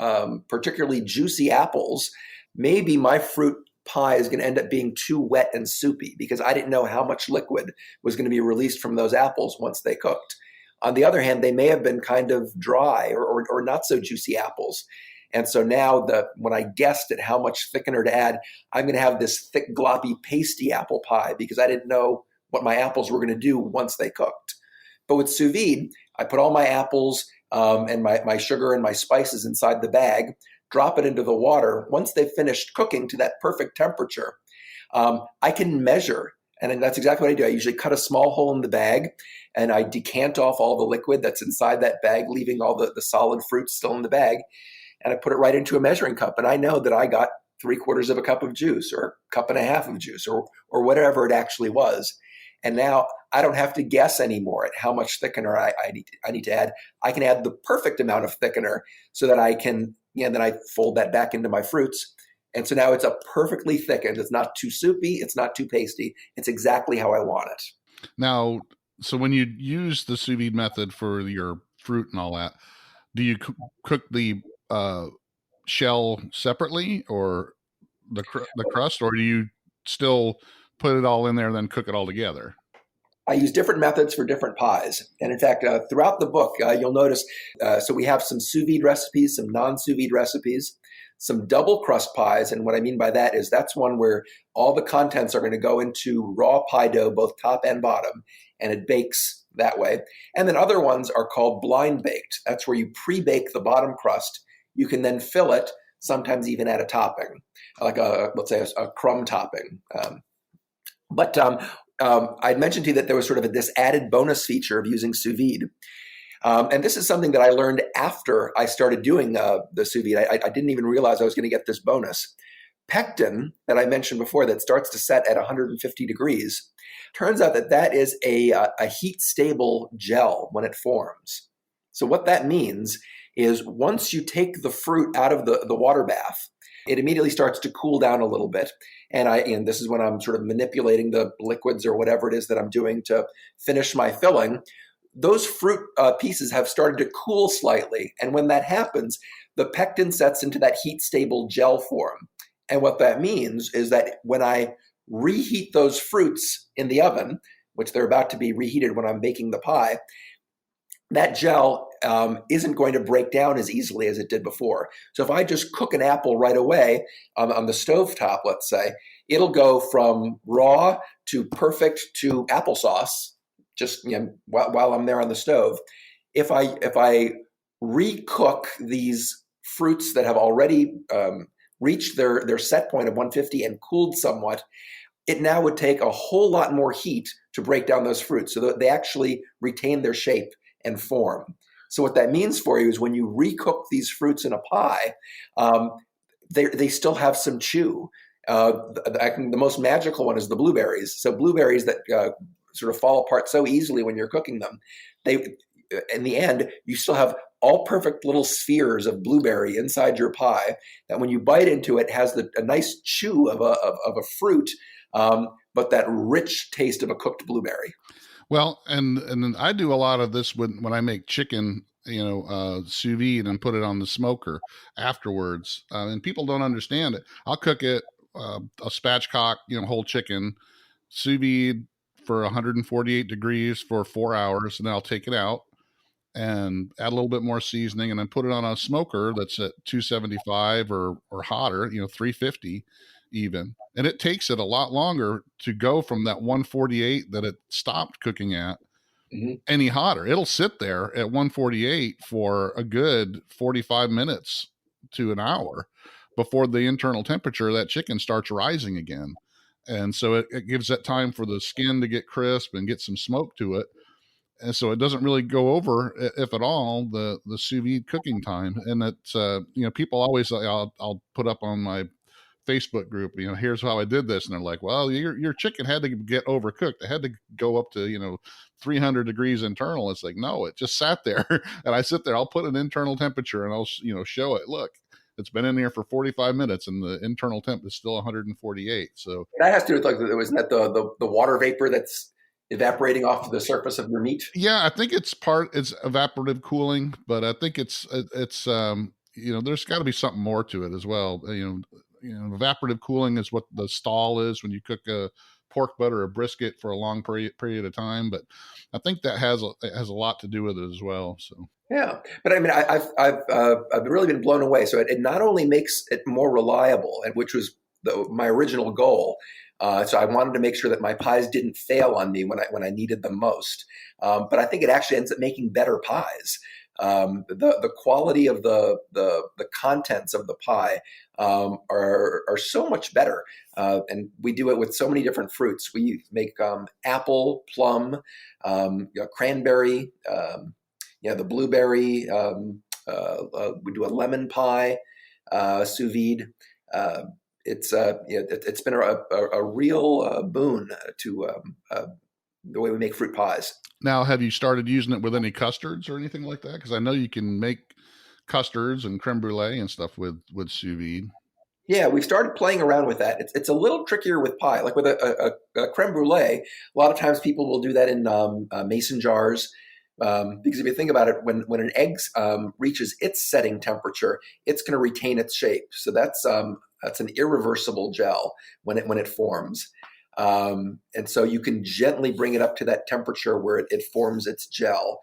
Speaker 3: particularly juicy apples, maybe my fruit pie is going to end up being too wet and soupy because I didn't know how much liquid was going to be released from those apples once they cooked. On the other hand, they may have been kind of dry or not so juicy apples. And so now when I guessed at how much thickener to add, I'm going to have this thick, gloppy, pasty apple pie because I didn't know what my apples were going to do once they cooked. But with sous vide, I put all my apples and my sugar and my spices inside the bag, drop it into the water. Once they've finished cooking to that perfect temperature, I can measure. And that's exactly what I do. I usually cut a small hole in the bag and I decant off all the liquid that's inside that bag, leaving all the solid fruits still in the bag. And I put it right into a measuring cup. And I know that I got 3/4 of a cup of juice or a cup and a half of juice or whatever it actually was. And now I don't have to guess anymore at how much thickener I need to add. I can add the perfect amount of thickener so that I can, then I fold that back into my fruits. And so now it's a perfectly thickened. It's not too soupy. It's not too pasty. It's exactly how I want it.
Speaker 1: Now, so when you use the sous vide method for your fruit and all that, do you cook the shell separately or the crust, or do you still put it all in there and then cook it all together?
Speaker 3: I use different methods for different pies. And in fact, throughout the book, you'll notice, so we have some sous vide recipes, some non-sous vide recipes, some double crust pies. And what I mean by that is that's one where all the contents are going to go into raw pie dough, both top and bottom, and it bakes that way. And then other ones are called blind baked. That's where you pre-bake the bottom crust. You can then fill it, sometimes even add a topping, like let's say a crumb topping. But I'd mentioned to you that there was sort of this added bonus feature of using sous vide. And this is something that I learned after I started doing the sous vide. I didn't even realize I was going to get this bonus. Pectin that I mentioned before that starts to set at 150 degrees, turns out that is a heat-stable gel when it forms. So what that means is once you take the fruit out of the water bath, it immediately starts to cool down a little bit. And this is when I'm sort of manipulating the liquids or whatever it is that I'm doing to finish my filling. Those fruit pieces have started to cool slightly. And when that happens, the pectin sets into that heat-stable gel form. And what that means is that when I reheat those fruits in the oven, which they're about to be reheated when I'm baking the pie, that gel isn't going to break down as easily as it did before. So if I just cook an apple right away on the stovetop, let's say, it'll go from raw to perfect to applesauce, just while I'm there on the stove. If I recook these fruits that have already reached their set point of 150 and cooled somewhat, it now would take a whole lot more heat to break down those fruits so that they actually retain their shape and form. So what that means for you is when you recook these fruits in a pie, they still have some chew. The most magical one is the blueberries. So blueberries that sort of fall apart so easily when you're cooking them, in the end, you still have all perfect little spheres of blueberry inside your pie that when you bite into it has a nice chew of a fruit, but that rich taste of a cooked blueberry.
Speaker 1: Well, and then I do a lot of this when I make chicken, sous vide and put it on the smoker afterwards. And people don't understand it. I'll cook it, a spatchcock, whole chicken, sous vide for 148 degrees for 4 hours. And then I'll take it out and add a little bit more seasoning and then put it on a smoker that's at 275 or hotter, 350 even. And it takes it a lot longer to go from that 148 that it stopped cooking at any hotter. It'll sit there at 148 for a good 45 minutes to an hour before the internal temperature of that chicken starts rising again. And so it gives that time for the skin to get crisp and get some smoke to it. And so it doesn't really go over, if at all, the sous vide cooking time. And it's, people always, I'll put up on my Facebook group, here's how I did this. And they're like, well, your chicken had to get overcooked. It had to go up to, 300 degrees internal. It's like, no, it just sat there. And I sit there, I'll put an internal temperature and I'll, show it. Look, it's been in there for 45 minutes and the internal temp is still 148. So
Speaker 3: that has to do with wasn't that the water vapor that's evaporating off the surface of your meat?
Speaker 1: Yeah, I think it's evaporative cooling, but I think it's there's got to be something more to it as well. evaporative cooling is what the stall is when you cook a pork butt or a brisket for a long period of time. But I think that has a lot to do with it as well. So.
Speaker 3: Yeah, but I mean, I've really been blown away. So it not only makes it more reliable, and which was my original goal. So I wanted to make sure that my pies didn't fail on me when I needed them most. But I think it actually ends up making better pies. The quality of the contents of the pie are so much better, and we do it with so many different fruits. We make apple, plum, cranberry, the blueberry. We do a lemon pie, sous vide. It's been a real boon to the way we make fruit pies.
Speaker 1: Now, have you started using it with any custards or anything like that? Because I know you can make custards and creme brulee and stuff with sous vide.
Speaker 3: Yeah, we've started playing around with that. It's a little trickier with pie. Like with a creme brulee, a lot of times people will do that in mason jars. Because if you think about it, when an egg reaches its setting temperature, it's going to retain its shape. So that's an irreversible gel when it forms. And so you can gently bring it up to that temperature where it forms its gel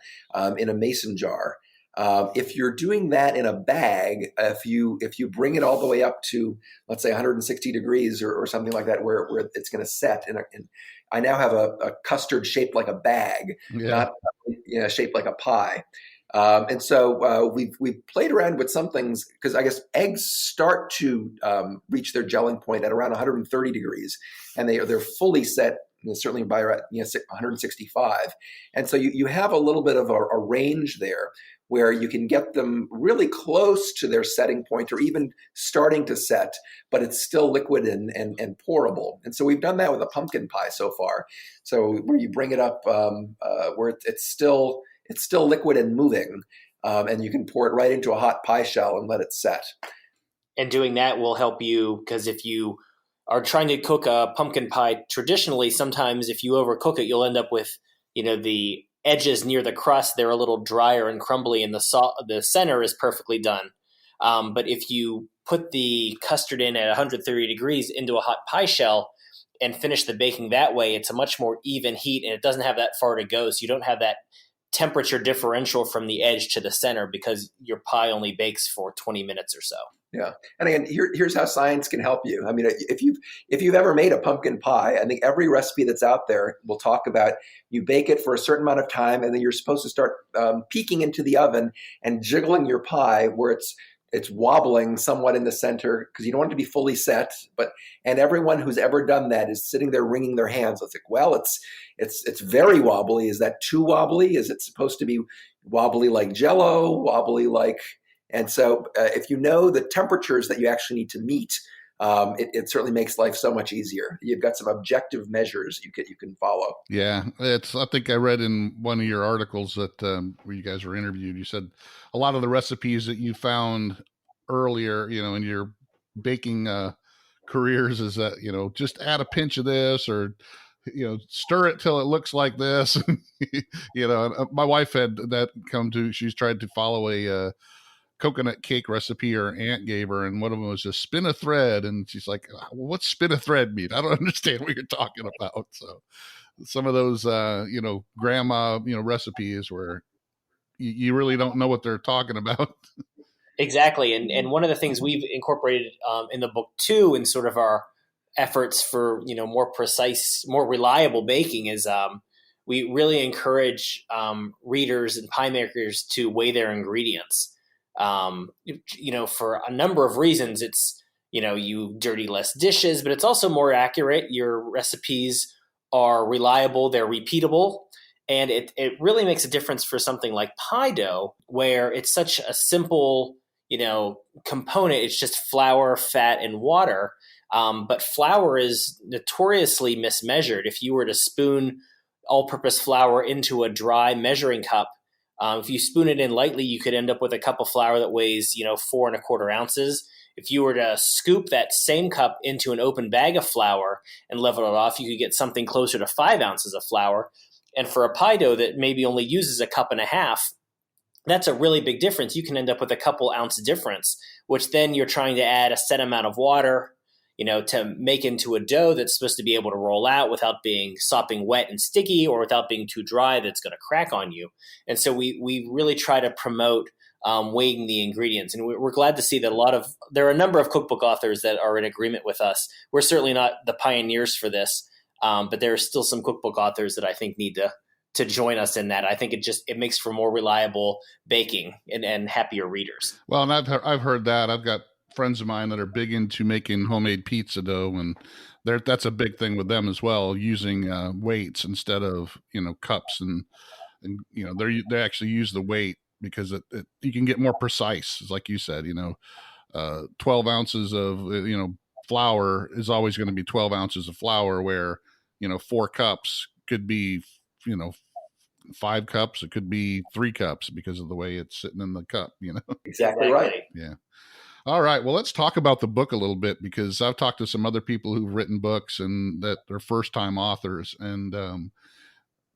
Speaker 3: in a mason jar. If you're doing that in a bag, if you bring it all the way up to, let's say, 160 degrees or something like that, where it's going to set, I now have a custard shaped like a bag, not shaped like a pie. And so we've played around with some things because I guess eggs start to reach their gelling point at around 130 degrees, and they're fully set, certainly by 165. And so you have a little bit of a range there where you can get them really close to their setting point or even starting to set, but it's still liquid and pourable. And so we've done that with a pumpkin pie so far. So where you bring it up where it's still liquid and moving, and you can pour it right into a hot pie shell and let it set.
Speaker 4: And doing that will help you because if you are trying to cook a pumpkin pie traditionally, sometimes if you overcook it, you'll end up with, the edges near the crust, they're a little drier and crumbly, and the center is perfectly done. But if you put the custard in at 130 degrees into a hot pie shell and finish the baking that way, it's a much more even heat, and it doesn't have that far to go. So you don't have that temperature differential from the edge to the center because your pie only bakes for 20 minutes or so.
Speaker 3: Yeah. And again, here's how science can help you. I mean, if you've ever made a pumpkin pie, I think every recipe that's out there will talk about you bake it for a certain amount of time, and then you're supposed to start peeking into the oven and jiggling your pie where it's wobbling somewhat in the center because you don't want it to be fully set. And everyone who's ever done that is sitting there wringing their hands. It's like, well, it's very wobbly. Is that too wobbly? Is it supposed to be wobbly like Jell-O? Wobbly like? And so if you know the temperatures that you actually need to meet, it certainly makes life so much easier. You've got some objective measures you can follow.
Speaker 1: Yeah, I think I read in one of your articles that where you guys were interviewed, you said a lot of the recipes that you found earlier, in your baking careers is that, just add a pinch of this or, stir it till it looks like this. My wife had that she's tried to follow a coconut cake recipe her aunt gave her, and one of them was just spin a thread, and she's like, what's spin a thread mean? I don't understand what you're talking about. So some of those grandma recipes where you really don't know what they're talking about.
Speaker 4: Exactly. And one of the things we've incorporated in the book too, in sort of our efforts for more precise, more reliable baking is we really encourage readers and pie makers to weigh their ingredients. For a number of reasons, it's, you dirty less dishes, but it's also more accurate. Your recipes are reliable, they're repeatable, and it really makes a difference for something like pie dough, where it's such a simple, component. It's just flour, fat, and water. But flour is notoriously mismeasured. If you were to spoon all-purpose flour into a dry measuring cup, if you spoon it in lightly, you could end up with a cup of flour that weighs, 4¼ ounces. If you were to scoop that same cup into an open bag of flour and level it off, you could get something closer to 5 ounces of flour. And for a pie dough that maybe only uses a cup and a half, that's a really big difference. You can end up with a couple ounce difference which then you're trying to add a set amount of water, to make into a dough that's supposed to be able to roll out without being sopping wet and sticky, or without being too dry that's going to crack on you. And so we really try to promote weighing the ingredients. And we're glad to see that there are a number of cookbook authors that are in agreement with us. We're certainly not the pioneers for this, but there are still some cookbook authors that I think need to join us in that. I think it makes for more reliable baking and happier readers.
Speaker 1: Well, and I've heard that. I've got friends of mine that are big into making homemade pizza dough, and that's a big thing with them as well, using weights instead of cups, and they actually use the weight because you can get more precise, like you said. 12 ounces of flour is always going to be 12 ounces of flour, where 4 cups could be 5 cups, it could be 3 cups because of the way it's sitting in the cup.
Speaker 3: Exactly right.
Speaker 1: Yeah. All right. Well, let's talk about the book a little bit, because I've talked to some other people who've written books and that they're first-time authors, and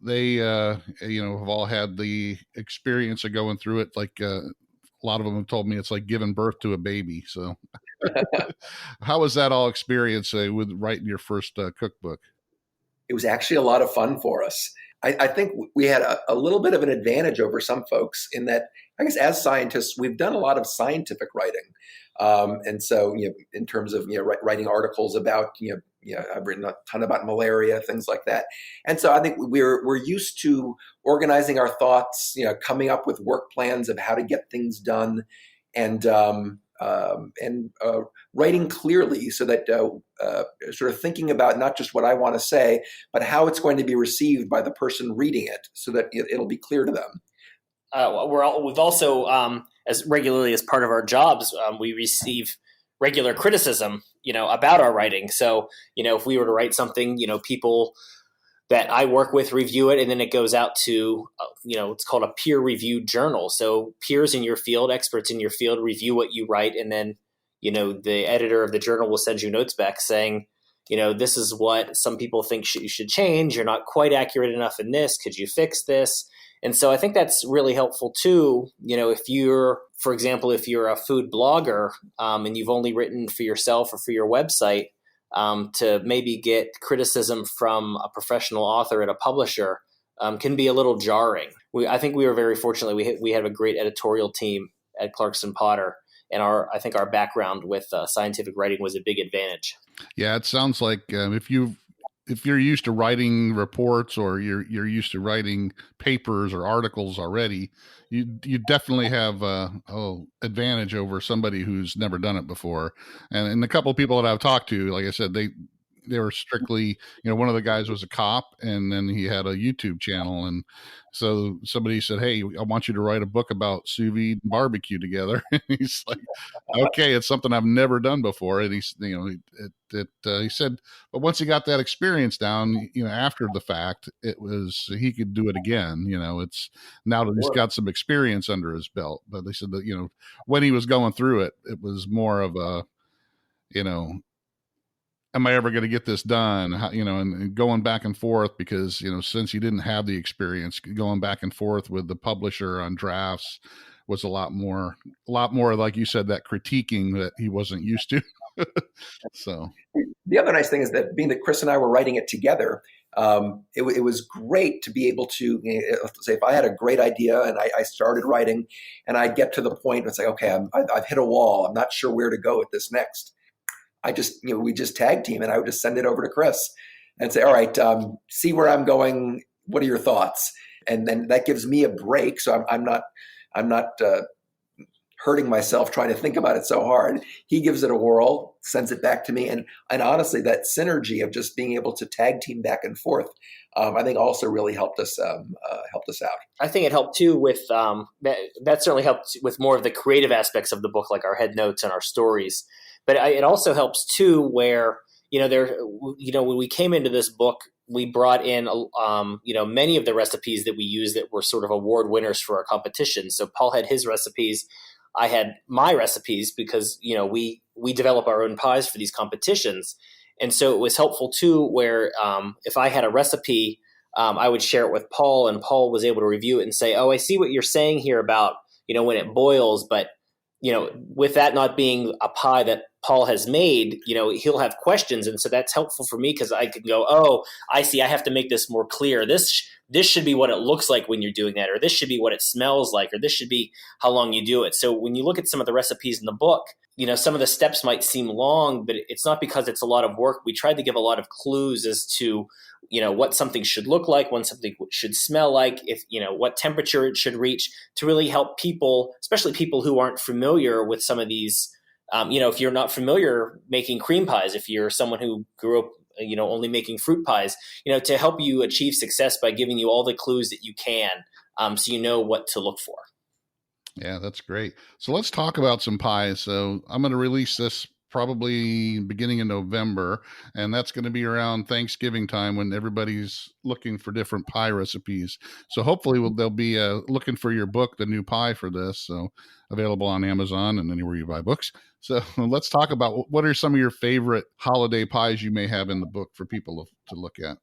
Speaker 1: they, have all had the experience of going through it. Like a lot of them have told me it's like giving birth to a baby. So, how was that all experience with writing your first cookbook?
Speaker 3: It was actually a lot of fun for us. I think we had a little bit of an advantage over some folks in that, I guess, as scientists, we've done a lot of scientific writing. And so, in terms of, writing articles about, I've written a ton about malaria, things like that. And so I think we're used to organizing our thoughts, coming up with work plans of how to get things done, and writing clearly, so that sort of thinking about not just what I want to say, but how it's going to be received by the person reading it, so that it'll be clear to them.
Speaker 4: We've also, as regularly as part of our jobs, we receive regular criticism, about our writing. So, if we were to write something, people that I work with review it, and then it goes out to, it's called a peer-reviewed journal. So peers in your field, experts in your field, review what you write, and then, the editor of the journal will send you notes back saying, this is what some people think you should change. You're not quite accurate enough in this. Could you fix this? And so I think that's really helpful too. If you're, for example, if you're a food blogger and you've only written for yourself or for your website, to maybe get criticism from a professional author at a publisher can be a little jarring. I think we were very fortunate. We had a great editorial team at Clarkson Potter, and I think our background with scientific writing was a big advantage. Yeah,
Speaker 1: it sounds like if you're used to writing reports, or you're used to writing papers or articles already, you definitely have advantage over somebody who's never done it before. And a couple of people that I've talked to, like I said, they were strictly, one of the guys was a cop, and then he had a YouTube channel. And so somebody said, "Hey, I want you to write a book about sous vide and barbecue together." And he's like, "Okay, it's something I've never done before." And he said, but once he got that experience down, after the fact, he could do it again. It's now that he's got some experience under his belt. But they said that, when he was going through it, it was more of a, am I ever going to get this done? And going back and forth, because, since he didn't have the experience, going back and forth with the publisher on drafts was a lot more, like you said, that critiquing that he wasn't used to. So
Speaker 3: the other nice thing is that, being that Chris and I were writing it together, it was great to be able to, say, if I had a great idea and I started writing, and I'd get to the point and say, okay, I've hit a wall, I'm not sure where to go with this next. We just tag team, and I would just send it over to Chris and say, all right, see where I'm going. What are your thoughts? And then that gives me a break. So I'm not hurting myself trying to think about it so hard. He gives it a whirl, sends it back to me. And honestly, that synergy of just being able to tag team back and forth, I think also really helped us out.
Speaker 4: I think it helped too with, that certainly helped with more of the creative aspects of the book, like our head notes and our stories. But it also helps too, where, when we came into this book, we brought in, many of the recipes that we use that were sort of award winners for our competition. So Paul had his recipes. I had my recipes, because, we develop our own pies for these competitions. And so it was helpful too, where if I had a recipe, I would share it with Paul, and Paul was able to review it and say, oh, I see what you're saying here about, when it boils, but with that not being a pie that Paul has made, he'll have questions. And so that's helpful for me because I can go, oh, I see, I have to make this more clear. This should be what it looks like when you're doing that, or this should be what it smells like, or this should be how long you do it. So when you look at some of the recipes in the book, some of the steps might seem long, but it's not because it's a lot of work. We tried to give a lot of clues as to, what something should look like, what something should smell like, if, what temperature it should reach, to really help people, especially people who aren't familiar with some of these. If you're not familiar making cream pies, if you're someone who grew up, only making fruit pies, to help you achieve success by giving you all the clues that you can, so you know what to look for.
Speaker 1: Yeah, that's great. So let's talk about some pies. So I'm going to release this probably beginning in November, and that's going to be around Thanksgiving time when everybody's looking for different pie recipes. So hopefully they'll be looking for your book, The New Pie, for this. So available on Amazon and anywhere you buy books. So let's talk about what are some of your favorite holiday pies you may have in the book for people to look at.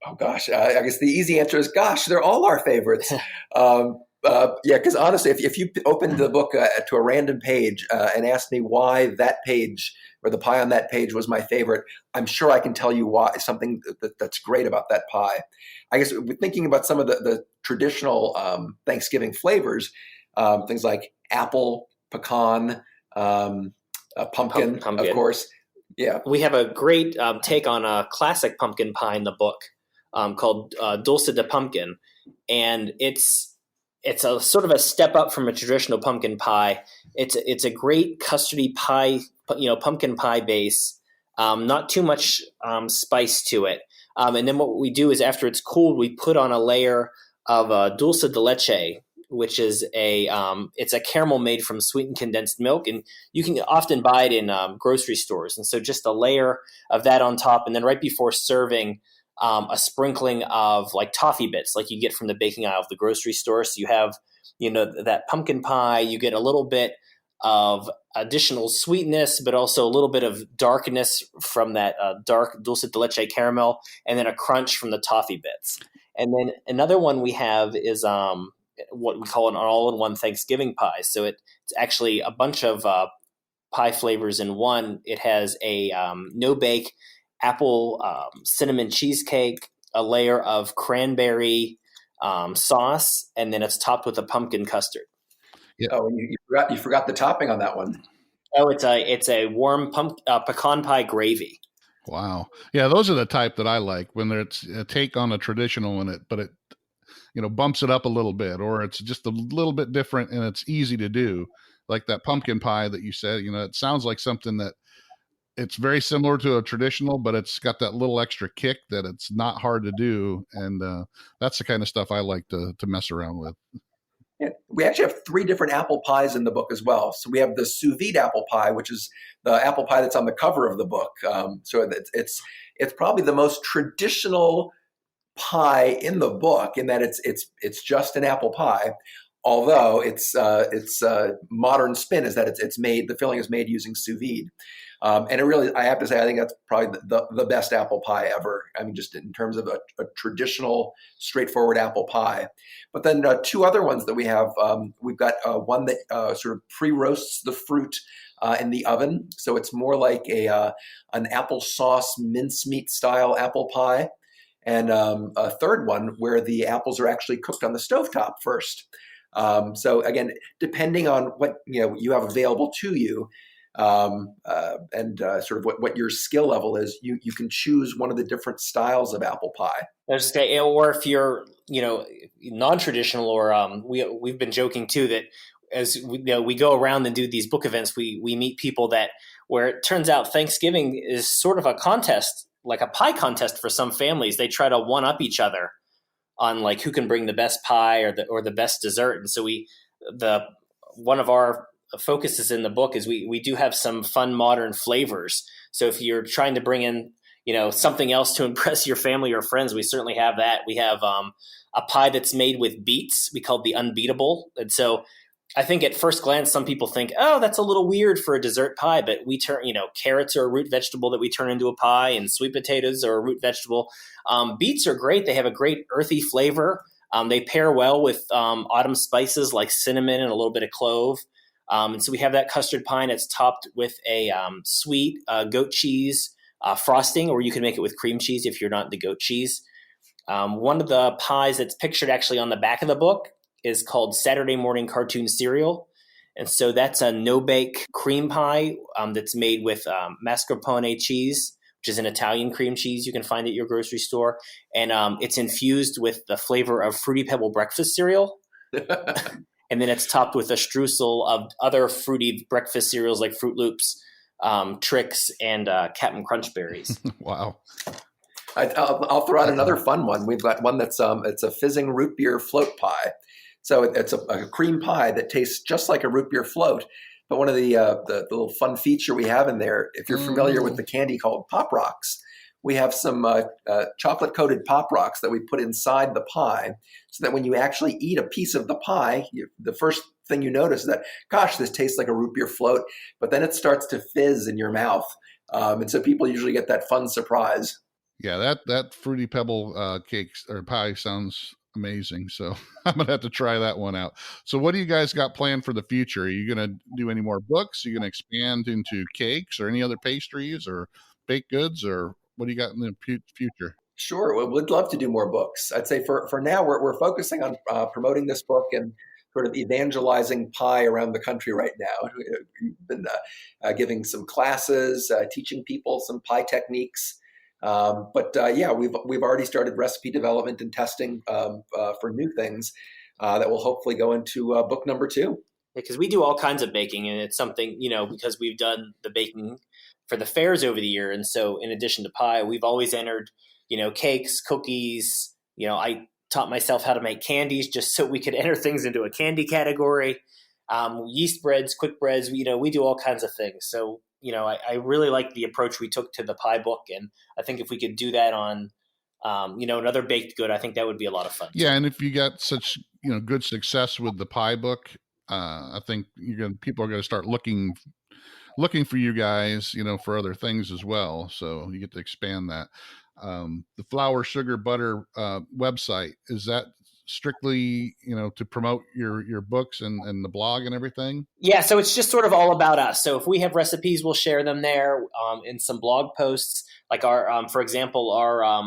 Speaker 3: Oh gosh, I guess the easy answer is, gosh, they're all our favorites. Because honestly, if you opened the book to a random page and asked me why that page or the pie on that page was my favorite, I'm sure I can tell you why, something that's great about that pie. I guess thinking about some of the traditional Thanksgiving flavors, things like apple, pecan, pumpkin, of course. Yeah,
Speaker 4: we have a great take on a classic pumpkin pie in the book called Dulce de Pumpkin, and it's a sort of a step up from a traditional pumpkin pie. It's a great custardy pie, pumpkin pie base, not too much spice to it. And then what we do is after it's cooled, we put on a layer of dulce de leche, which is it's a caramel made from sweetened condensed milk, and you can often buy it in grocery stores. And so just a layer of that on top, and then right before serving, a sprinkling of like toffee bits, like you get from the baking aisle of the grocery store. So you have, that pumpkin pie, you get a little bit of additional sweetness, but also a little bit of darkness from that dark dulce de leche caramel, and then a crunch from the toffee bits. And then another one we have is what we call an all-in-one Thanksgiving pie. So it's actually a bunch of pie flavors in one. It has a no-bake apple cinnamon cheesecake, a layer of cranberry sauce, and then it's topped with a pumpkin custard.
Speaker 3: Yeah. Oh, and you forgot the topping on that one.
Speaker 4: Oh, it's a warm pecan pie gravy.
Speaker 1: Wow. Yeah, those are the type that I like, when it's a take on a traditional in it, but it bumps it up a little bit, or it's just a little bit different and it's easy to do. Like that pumpkin pie that you said, it sounds like something that it's very similar to a traditional, but it's got that little extra kick that it's not hard to do. And that's the kind of stuff I like to mess around with.
Speaker 3: Yeah. We actually have 3 different apple pies in the book as well. So we have the sous vide apple pie, which is the apple pie that's on the cover of the book. So it's probably the most traditional pie in the book, in that it's just an apple pie. Although its modern spin is that it's made, the filling is made using sous vide. And it really, I have to say, I think that's probably the best apple pie ever. I mean, just in terms of a traditional, straightforward apple pie. But then 2 other ones that we have, we've got one that sort of pre-roasts the fruit in the oven. So it's more like an applesauce mincemeat style apple pie. And a third one where the apples are actually cooked on the stovetop first. So again, depending on what you have available to you, and sort of what your skill level is, you can choose one of the different styles of apple pie.
Speaker 4: Or if you're non-traditional, or we've been joking too that as we go around and do these book events, we meet people where it turns out Thanksgiving is sort of a contest, like a pie contest for some families. They try to one up each other on like who can bring the best pie or the best dessert. And so one of our focuses in the book is we do have some fun modern flavors. So if you're trying to bring in something else to impress your family or friends, we certainly have that. We have a pie that's made with beets. We call it the Unbeatable. And so I think at first glance, some people think, oh, that's a little weird for a dessert pie, but we turn, carrots are a root vegetable that we turn into a pie, and sweet potatoes are a root vegetable. Beets are great. They have a great earthy flavor. They pair well with autumn spices like cinnamon and a little bit of clove. And so we have that custard pie, and it's topped with a sweet goat cheese frosting, or you can make it with cream cheese if you're not the goat cheese. One of the pies that's pictured actually on the back of the book is called Saturday Morning Cartoon Cereal. And so that's a no-bake cream pie that's made with mascarpone cheese, which is an Italian cream cheese you can find at your grocery store. And it's infused with the flavor of Fruity Pebble breakfast cereal. And then it's topped with a streusel of other fruity breakfast cereals like Fruit Loops, Trix, and Cap'n Crunch Berries.
Speaker 1: Wow.
Speaker 3: I'll throw out another fun one. We've got one that's it's a fizzing root beer float pie. So it's a cream pie that tastes just like a root beer float. But one of the little fun feature we have in there, if you're familiar with the candy called Pop Rocks, we have some chocolate-coated Pop Rocks that we put inside the pie so that when you actually eat a piece of the pie, the first thing you notice is that, gosh, this tastes like a root beer float. But then it starts to fizz in your mouth. And so people usually get that fun surprise.
Speaker 1: Yeah, that Fruity Pebble cakes or pie sounds amazing. So I'm going to have to try that one out. So what do you guys got planned for the future? Are you going to do any more books? Are you going to expand into cakes or any other pastries or baked goods, or what do you got in the future?
Speaker 3: Sure. Well, we'd love to do more books. I'd say for now, we're focusing on promoting this book and sort of evangelizing pie around the country right now. We've been giving some classes, teaching people some pie techniques. Yeah, we've already started recipe development and testing for new things that will hopefully go into book number 2.
Speaker 4: Because we do all kinds of baking, and it's something, because we've done the baking for the fairs over the year. And so in addition to pie, we've always entered, cakes, cookies. I taught myself how to make candies just so we could enter things into a candy category. Yeast breads, quick breads, we do all kinds of things. So, I really like the approach we took to the pie book. And I think if we could do that on, another baked good, I think that would be a lot of fun.
Speaker 1: Yeah. And if you got such, good success with the pie book, I think people are going to start looking for you guys, for other things as well. So you get to expand that. The Flour, Sugar, Butter website, is that strictly, to promote your books and the blog and everything?
Speaker 4: Yeah. So it's just sort of all about us. So if we have recipes, we'll share them there in some blog posts. Like our, for example, our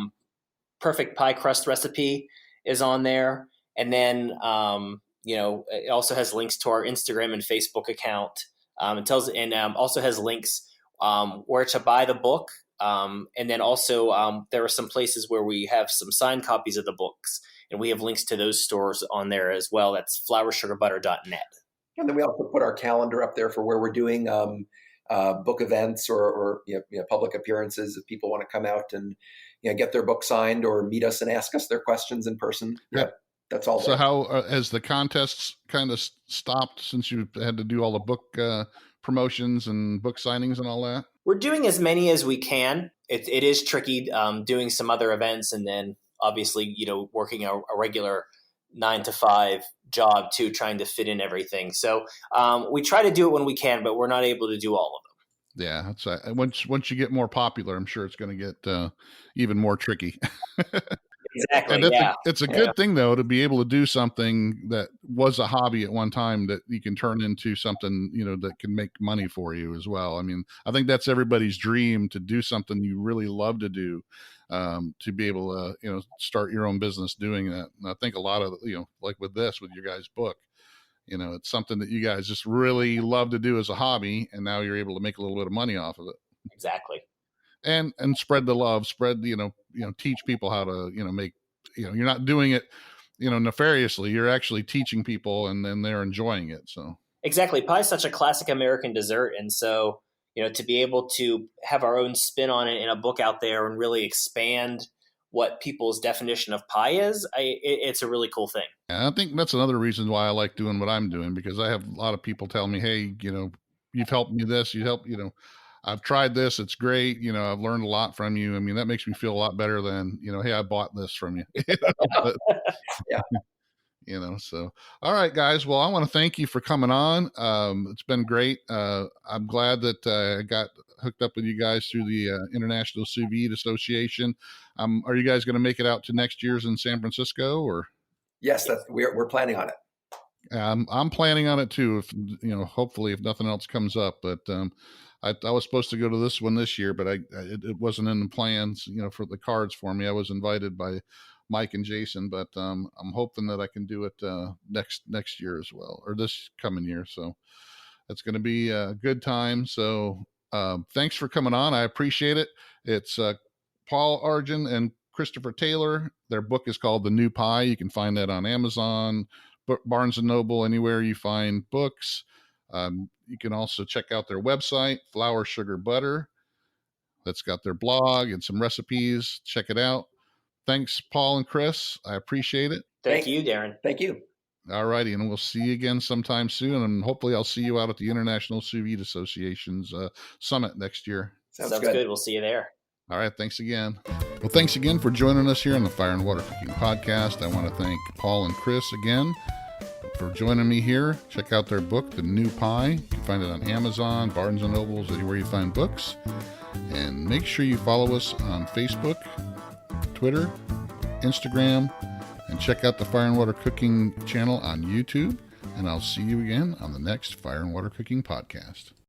Speaker 4: perfect pie crust recipe is on there. And then, it also has links to our Instagram and Facebook account. Also has links where to buy the book. And then also there are some places where we have some signed copies of the books, and we have links to those stores on there as well. That's floursugarbutter.net.
Speaker 3: And then we also put our calendar up there for where we're doing book events or public appearances if people want to come out and get their book signed or meet us and ask us their questions in person.
Speaker 1: Yeah.
Speaker 3: That's all.
Speaker 1: So how has the contests kind of stopped since you had to do all the book promotions and book signings and all that?
Speaker 4: We're doing as many as we can. It is tricky doing some other events and then obviously, working a regular 9-to-5 job too, trying to fit in everything. So we try to do it when we can, but we're not able to do all of them.
Speaker 1: Yeah, that's once you get more popular, I'm sure it's going to get even more tricky.
Speaker 4: Exactly.
Speaker 1: And it's a good thing though to be able to do something that was a hobby at one time that you can turn into something that can make money for you as well. I mean, I think that's everybody's dream, to do something you really love to do, to be able to start your own business doing that. And I think a lot of like with your guys' book, it's something that you guys just really love to do as a hobby, and now you're able to make a little bit of money off of it.
Speaker 4: Exactly.
Speaker 1: And spread the love, teach people how to, make, you're not doing it, nefariously. You're actually teaching people, and then they're enjoying it. So
Speaker 4: exactly. Pie is such a classic American dessert. And so, to be able to have our own spin on it in a book out there and really expand what people's definition of pie is, it's a really cool thing.
Speaker 1: And I think that's another reason why I like doing what I'm doing, because I have a lot of people tell me, hey, you've helped me this, I've tried this. It's great. I've learned a lot from you. I mean, that makes me feel a lot better than, hey, I bought this from you. But,
Speaker 3: yeah.
Speaker 1: So, all right, guys. Well, I want to thank you for coming on. It's been great. I'm glad that I got hooked up with you guys through the International Sous Vide Association. Are you guys going to make it out to next year's in San Francisco, or?
Speaker 3: Yes, we're planning on it.
Speaker 1: I'm planning on it too. If hopefully, if nothing else comes up. But I was supposed to go to this one this year, but it wasn't in the plans. For the cards for me, I was invited by Mike and Jason, but I'm hoping that I can do it next year as well, or this coming year. So it's going to be a good time. So thanks for coming on. I appreciate it. It's Paul Arguin and Christopher Taylor. Their book is called The New Pie. You can find that on Amazon, Barnes and Noble, anywhere you find books. You can also check out their website, Flour, Sugar, Butter. That's got their blog and some recipes. Check it out. Thanks, Paul and Chris. I appreciate it.
Speaker 4: Thank you, Darren.
Speaker 3: Thank you.
Speaker 1: All righty, and we'll see you again sometime soon, and hopefully I'll see you out at the International Sous Vide Association's Summit next year.
Speaker 3: Sounds good.
Speaker 4: We'll see you there.
Speaker 1: All right, thanks again. Well, thanks again for joining us here on the Fire and Water Cooking Podcast. I want to thank Paul and Chris again for joining me here. Check out their book, The New Pie. You can find it on Amazon, Barnes & Nobles, anywhere you find books. And make sure you follow us on Facebook, Twitter, Instagram, and check out the Fire and Water Cooking channel on YouTube. And I'll see you again on the next Fire and Water Cooking Podcast.